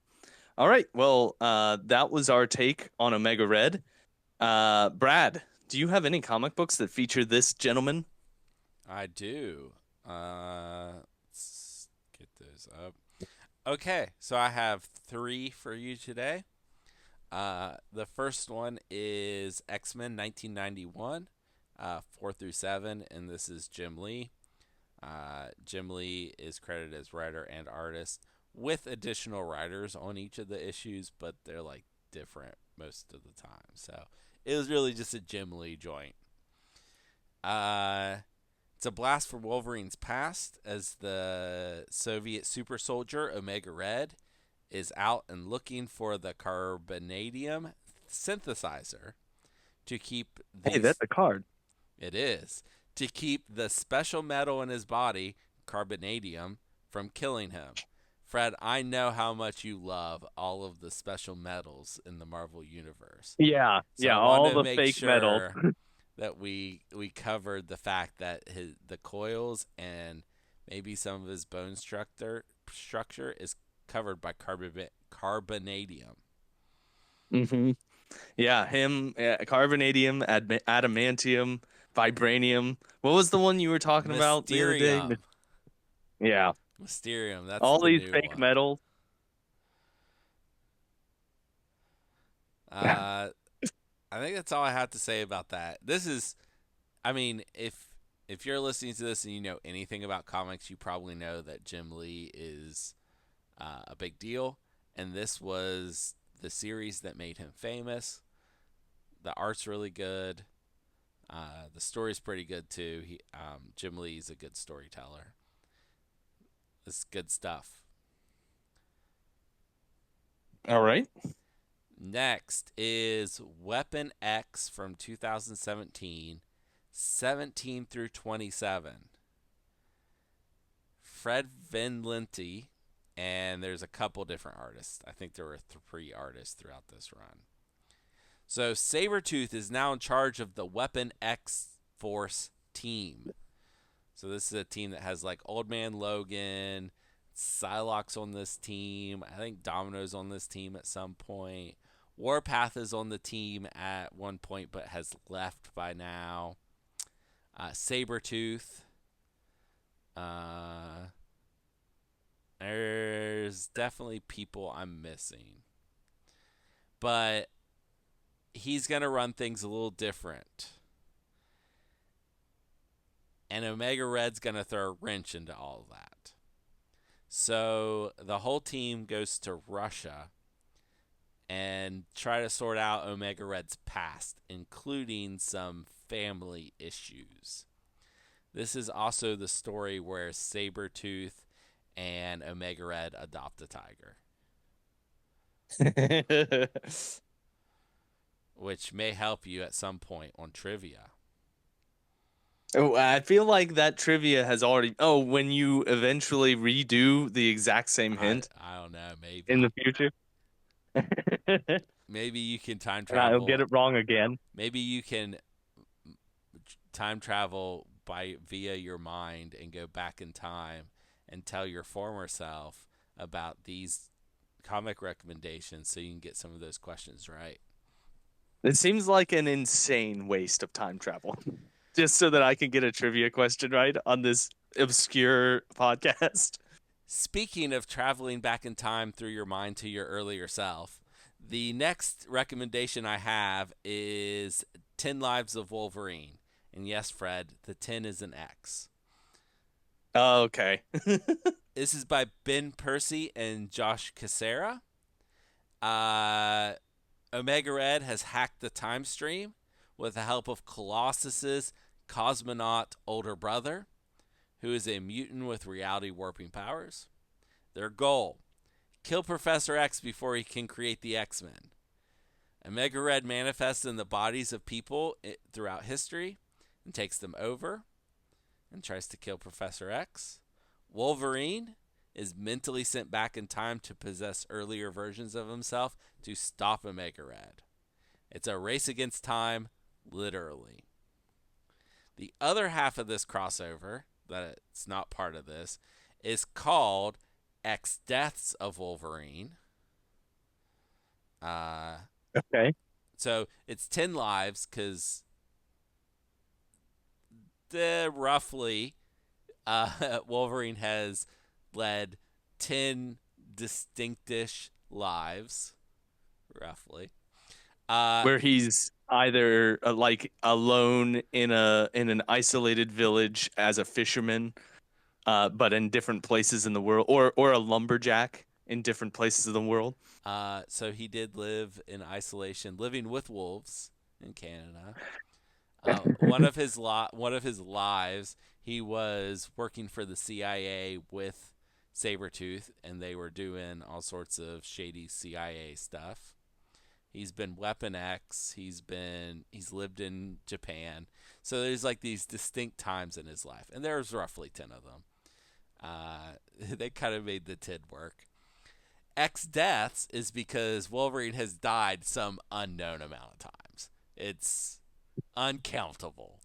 All right. Well, that was our take on Omega Red. Brad, do you have any comic books that feature this gentleman? I do. Let's get those up. Okay, so I have 3 for you today. The first one is X-Men 1991, 4 through 7, and this is Jim Lee. Jim Lee is credited as writer and artist with additional writers on each of the issues, but they're like different most of the time. So it was really just a Jim Lee joint. It's a blast for Wolverine's past as the Soviet super soldier Omega Red is out and looking for the carbonadium synthesizer to keep the Hey, that's a card. it is to keep the special metal in his body, carbonadium, from killing him. Fred, I know how much you love all of the special metals in the Marvel universe. Yeah. So Yeah. I All wanted to the make fake metal. sure that we covered the fact that the coils and maybe some of his bone structure is covered by carbonadium. Mm-hmm. Yeah. Him, carbonadium, adamantium, vibranium. What was the one you were talking about the other day? Mysterium. Yeah. Mysterium, that's All the these new fake one. metals. I think that's all I have to say about that. This is, I mean, if you're listening to this and you know anything about comics, you probably know that Jim Lee is a big deal, and this was the series that made him famous. The art's really good. The story's pretty good too. Jim Lee's a good storyteller. It's good stuff. All right. Next is Weapon X from 2017, 17 through 27. Fred Van Lente, and there's a couple different artists. I think there were 3 artists throughout this run. So Sabretooth is now in charge of the Weapon X Force team. So this is a team that has like Old Man Logan, Psylocke's on this team. I think Domino's on this team at some point. Warpath is on the team at one point but has left by now. Sabretooth. There's definitely people I'm missing. But he's going to run things a little different. And Omega Red's going to throw a wrench into all of that. So the whole team goes to Russia and try to sort out Omega Red's past, including some family issues. This is also the story where Sabretooth and Omega Red adopt a tiger, which may help you at some point on trivia. Oh, I feel like that trivia has already. Oh, when you eventually redo the exact same hint I don't know, maybe. in the future, Maybe you can time and I'll travel. get it wrong again. Maybe you can time travel via your mind and go back in time and tell your former self about these comic recommendations so you can get some of those questions right. It seems like an insane waste of time travel, just so that I can get a trivia question right on this obscure podcast. Speaking of traveling back in time through your mind to your earlier self, the next recommendation I have is 10 Lives of Wolverine. And yes, Fred, the 10 is an X. Oh, okay. This is by Ben Percy and Josh Cassera. Omega Red has hacked the time stream with the help of Colossus's cosmonaut older brother, who is a mutant with reality warping powers. Their goal: kill Professor X before he can create the X-Men. Omega Red manifests in the bodies of people throughout history and takes them over and tries to kill Professor X. Wolverine is mentally sent back in time to possess earlier versions of himself to stop Omega Red. It's a race against time, literally. The other half of this crossover, that it's not part of this, is called X Deaths of Wolverine. Okay. So it's 10 lives because roughly Wolverine has led 10 distinctish lives, roughly. Where he's either like alone in an isolated village as a fisherman, but in different places in the world, or a lumberjack in different places of the world. So he did live in isolation, living with wolves in Canada. One of his lives, he was working for the CIA with Sabretooth, and they were doing all sorts of shady CIA stuff. He's been Weapon X. He's lived in Japan. So there's like these distinct times in his life, and there's roughly 10 of them. They kind of made the 10 work. X deaths is because Wolverine has died some unknown amount of times. It's uncountable.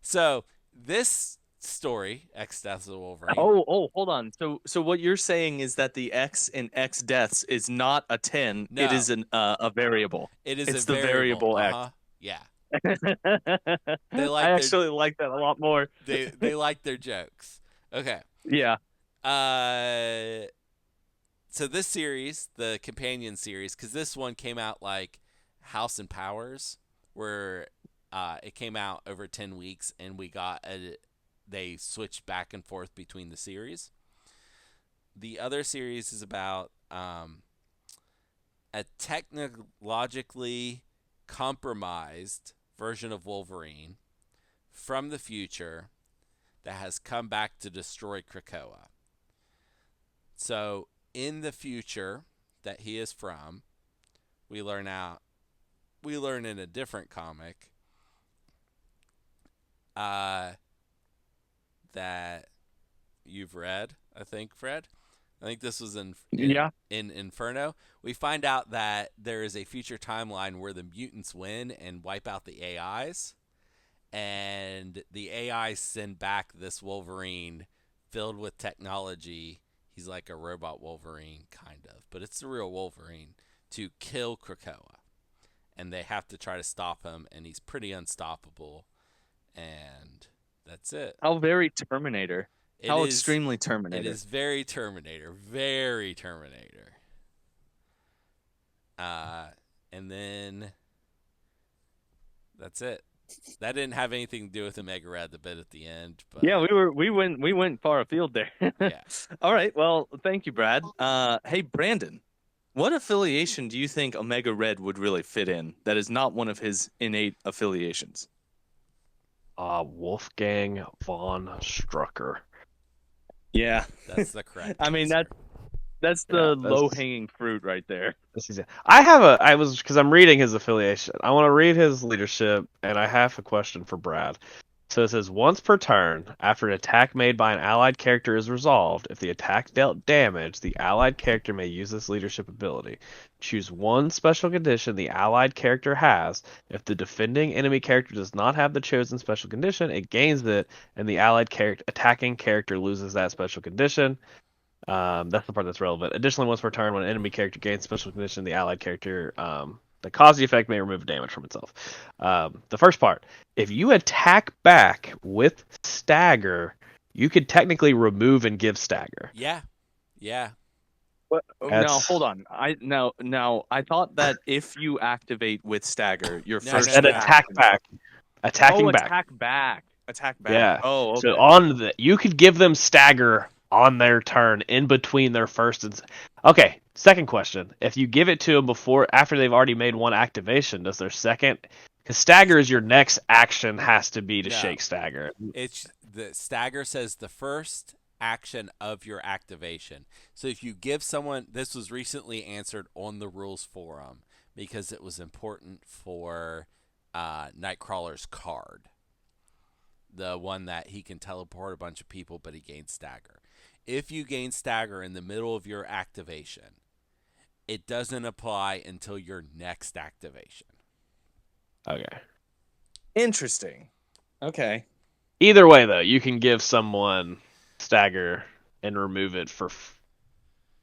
So this story, X Deaths of Wolverine. Hold on. So what you're saying is that the X in X deaths is not a 10. No. It is a variable. It's the variable X. Yeah. I actually like that a lot more. They like their jokes. Okay. Yeah. So this series, the companion series, because this one came out like House and Powers, where it came out over 10 weeks, and they switched back and forth between the series. The other series is about a technologically compromised version of Wolverine from the future that has come back to destroy Krakoa. So in the future that he is from, we learn in a different comic uh, that you've read, I think, Fred. I think this was Yeah. in Inferno. We find out that there is a future timeline where the mutants win and wipe out the AIs, and the AIs send back this Wolverine filled with technology. He's like a robot Wolverine, kind of, but it's the real Wolverine, to kill Krakoa. And they have to try to stop him, and he's pretty unstoppable. And that's it. How very Terminator. It How is extremely it Terminator. is very Terminator, very Terminator. And then that's it. That didn't have anything to do with the Mega Red, the bit at the end, but Yeah, we went far afield there. yeah. All right. Well, thank you, Brad. Hey, Brandon, what affiliation do you think Omega Red would really fit in that is not one of his innate affiliations? Wolfgang von Strucker. Yeah. That's the correct. I mean, answer. that's the low-hanging fruit right there. This is it. Because I'm reading his affiliation. I want to read his leadership, and I have a question for Brad. So it says, once per turn, after an attack made by an allied character is resolved, if the attack dealt damage, the allied character may use this leadership ability. Choose one special condition the allied character has. If the defending enemy character does not have the chosen special condition, it gains it, and the allied attacking character loses that special condition. That's the part that's relevant. Additionally, once per turn, when an enemy character gains special condition, the allied character that caused the effect may remove damage from itself. The first part, if you attack back with stagger, you could technically remove and give stagger. Yeah. What? That's- Now hold on. I thought that if you activate with stagger, your No, first no, Said no. attack back. Attacking back. Attack back. Yeah. Oh, okay. So you could give them stagger on their turn in between their first and okay. Second question: if you give it to them after they've already made one activation, does their second? Because stagger is your next action has to be to No. shake stagger. It's the stagger says the first action of your activation. So if you give someone, this was recently answered on the rules forum because it was important for Nightcrawler's card, the one that he can teleport a bunch of people, but he gains stagger. If you gain stagger in the middle of your activation, it doesn't apply until your next activation. Okay. Interesting. Okay. Either way, though, you can give someone stagger and remove it for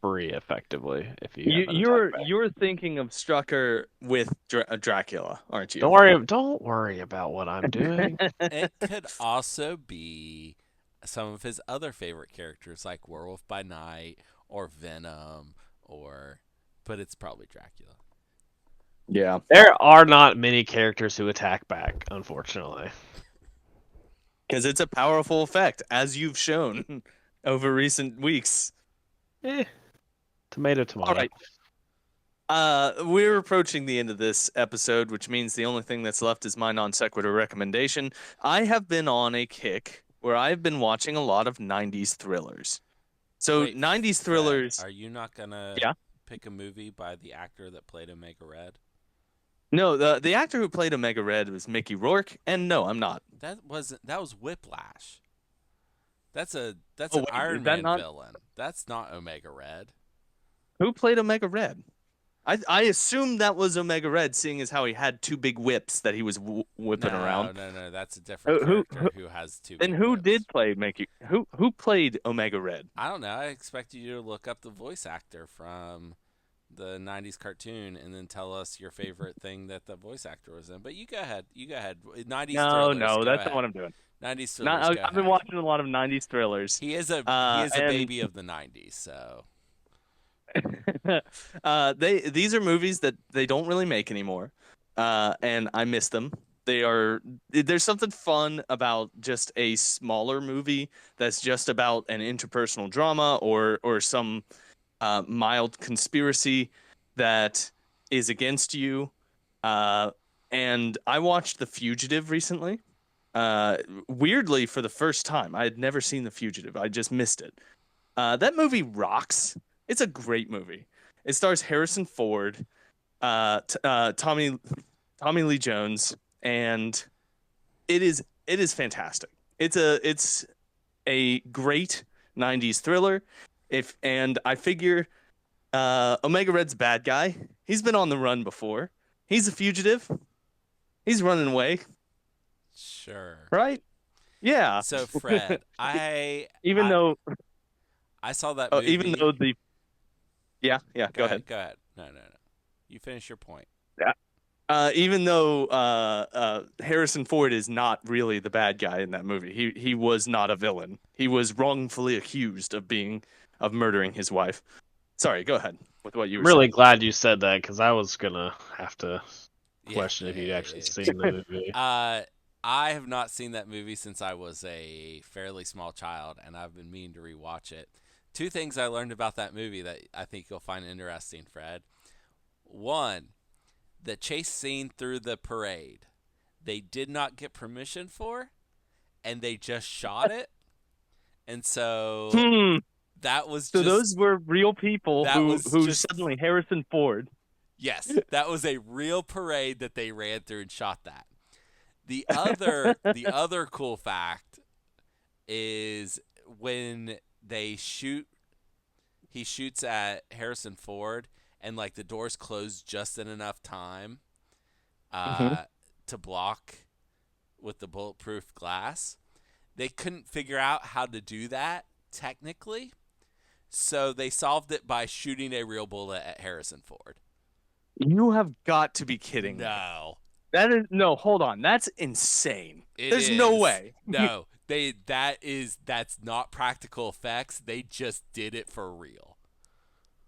free, effectively. If You're thinking of Strucker with Dracula, aren't you? Don't worry about what I'm doing. It could also be some of his other favorite characters, like Werewolf by Night or Venom, but it's probably Dracula. Yeah. There are not many characters who attack back, unfortunately. Because it's a powerful effect, as you've shown over recent weeks. Tomato. All right. We're approaching the end of this episode, which means the only thing that's left is my non sequitur recommendation. I have been on a kick where I've been watching a lot of 90s thrillers. So Wait, 90s Fred, thrillers. are you not gonna pick a movie by the actor that played Omega Red? No, the actor who played Omega Red was Mickey Rourke, and no, I'm not. That was Whiplash. That's an wait, Iron is that Man not- villain. That's not Omega Red. Who played Omega Red? I assumed that was Omega Red, seeing as how he had two big whips that he was whipping around. No, that's a different Who- character who has two. Then big who whips. did play Mickey? Who played Omega Red? I don't know. I expected you to look up the voice actor from the 90s cartoon and then tell us your favorite thing that the voice actor was in. But you go ahead. 90s No, thrillers, no, go that's ahead. not what I'm doing. 90s thrillers, Not, go I've been ahead. watching a lot of 90s thrillers. He is a and- baby of the 90s, so These are movies that they don't really make anymore, and I miss them. There's something fun about just a smaller movie that's just about an interpersonal drama or some mild conspiracy that is against you. And I watched The Fugitive recently. Weirdly, for the first time, I had never seen The Fugitive. I just missed it. That movie rocks. It's a great movie. It stars Harrison Ford, Tommy Lee Jones, and it is fantastic. It's a great '90s thriller. And I figure Omega Red's a bad guy. He's been on the run before. He's a fugitive. He's running away, Sure. right? Yeah. So Fred, Even though I saw that movie. even though the yeah, go ahead. Go ahead. No. You finish your point. Even though Harrison Ford is not really the bad guy in that movie, he was not a villain. He was wrongfully accused of murdering his wife. Sorry, go ahead with what you were I'm really saying. glad you said that because I was gonna have to question if you'd actually seen the movie. I have not seen that movie since I was a fairly small child, and I've been meaning to rewatch it. Two things I learned about that movie that I think you'll find interesting, Fred. One, the chase scene through the parade, they did not get permission for, and they just shot it. And so that was So just, those were real people that who was just- suddenly Harrison Ford. yes, that was a real parade that they ran through and shot that. The other cool fact is when he shoots at Harrison Ford, and like the doors close just in enough time to block with the bulletproof glass. They couldn't figure out how to do that technically, so they solved it by shooting a real bullet at Harrison Ford. You have got to be kidding me. No. No, hold on. That's insane. It There's no is. way. No, that's not practical effects. They just did it for real.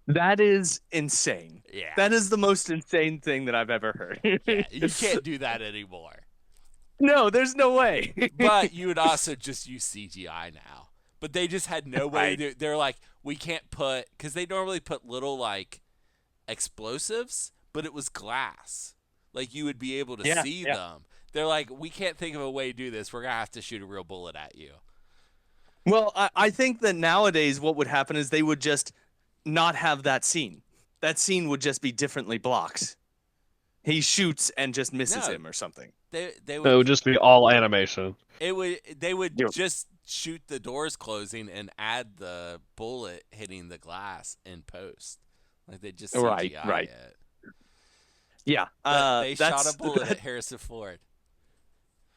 That is insane. Yeah. That is the most insane thing that I've ever heard. Yeah, you can't do that anymore. No, there's no way. But you would also just use CGI now. But they just had no way to do it. They're like, we can't put, because they normally put little like explosives, but it was glass. Like you would be able to see them. They're like, we can't think of a way to do this. We're going to have to shoot a real bullet at you. Well, I think that nowadays what would happen is they would just not have that scene. That scene would just be differently blocked. He shoots and just misses him or something. They It would just be all animation. they would just shoot the doors closing and add the bullet hitting the glass in post. Like they just CGI right. it. Yeah. But they shot a bullet at Harrison Ford.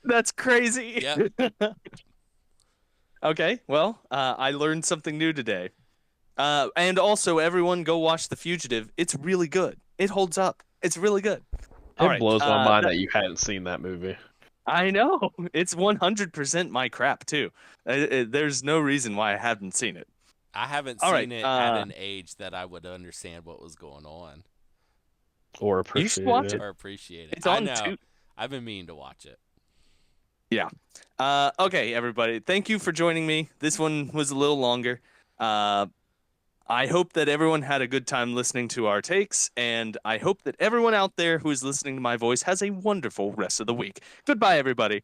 That's crazy. Yep. Okay, well, I learned something new today. And also, everyone go watch The Fugitive. It's really good. It holds up. It's really good. It blows my mind that you hadn't seen that movie. I know. It's 100% my crap, too. There's no reason why I haven't seen it. I haven't seen it at an age that I would understand what was going on. Or You should watch appreciate it. Or appreciate it. It's I on know. I've been meaning to watch it. Yeah. Okay, everybody. Thank you for joining me. This one was a little longer. I hope that everyone had a good time listening to our takes, and I hope that everyone out there who is listening to my voice has a wonderful rest of the week. Goodbye, everybody.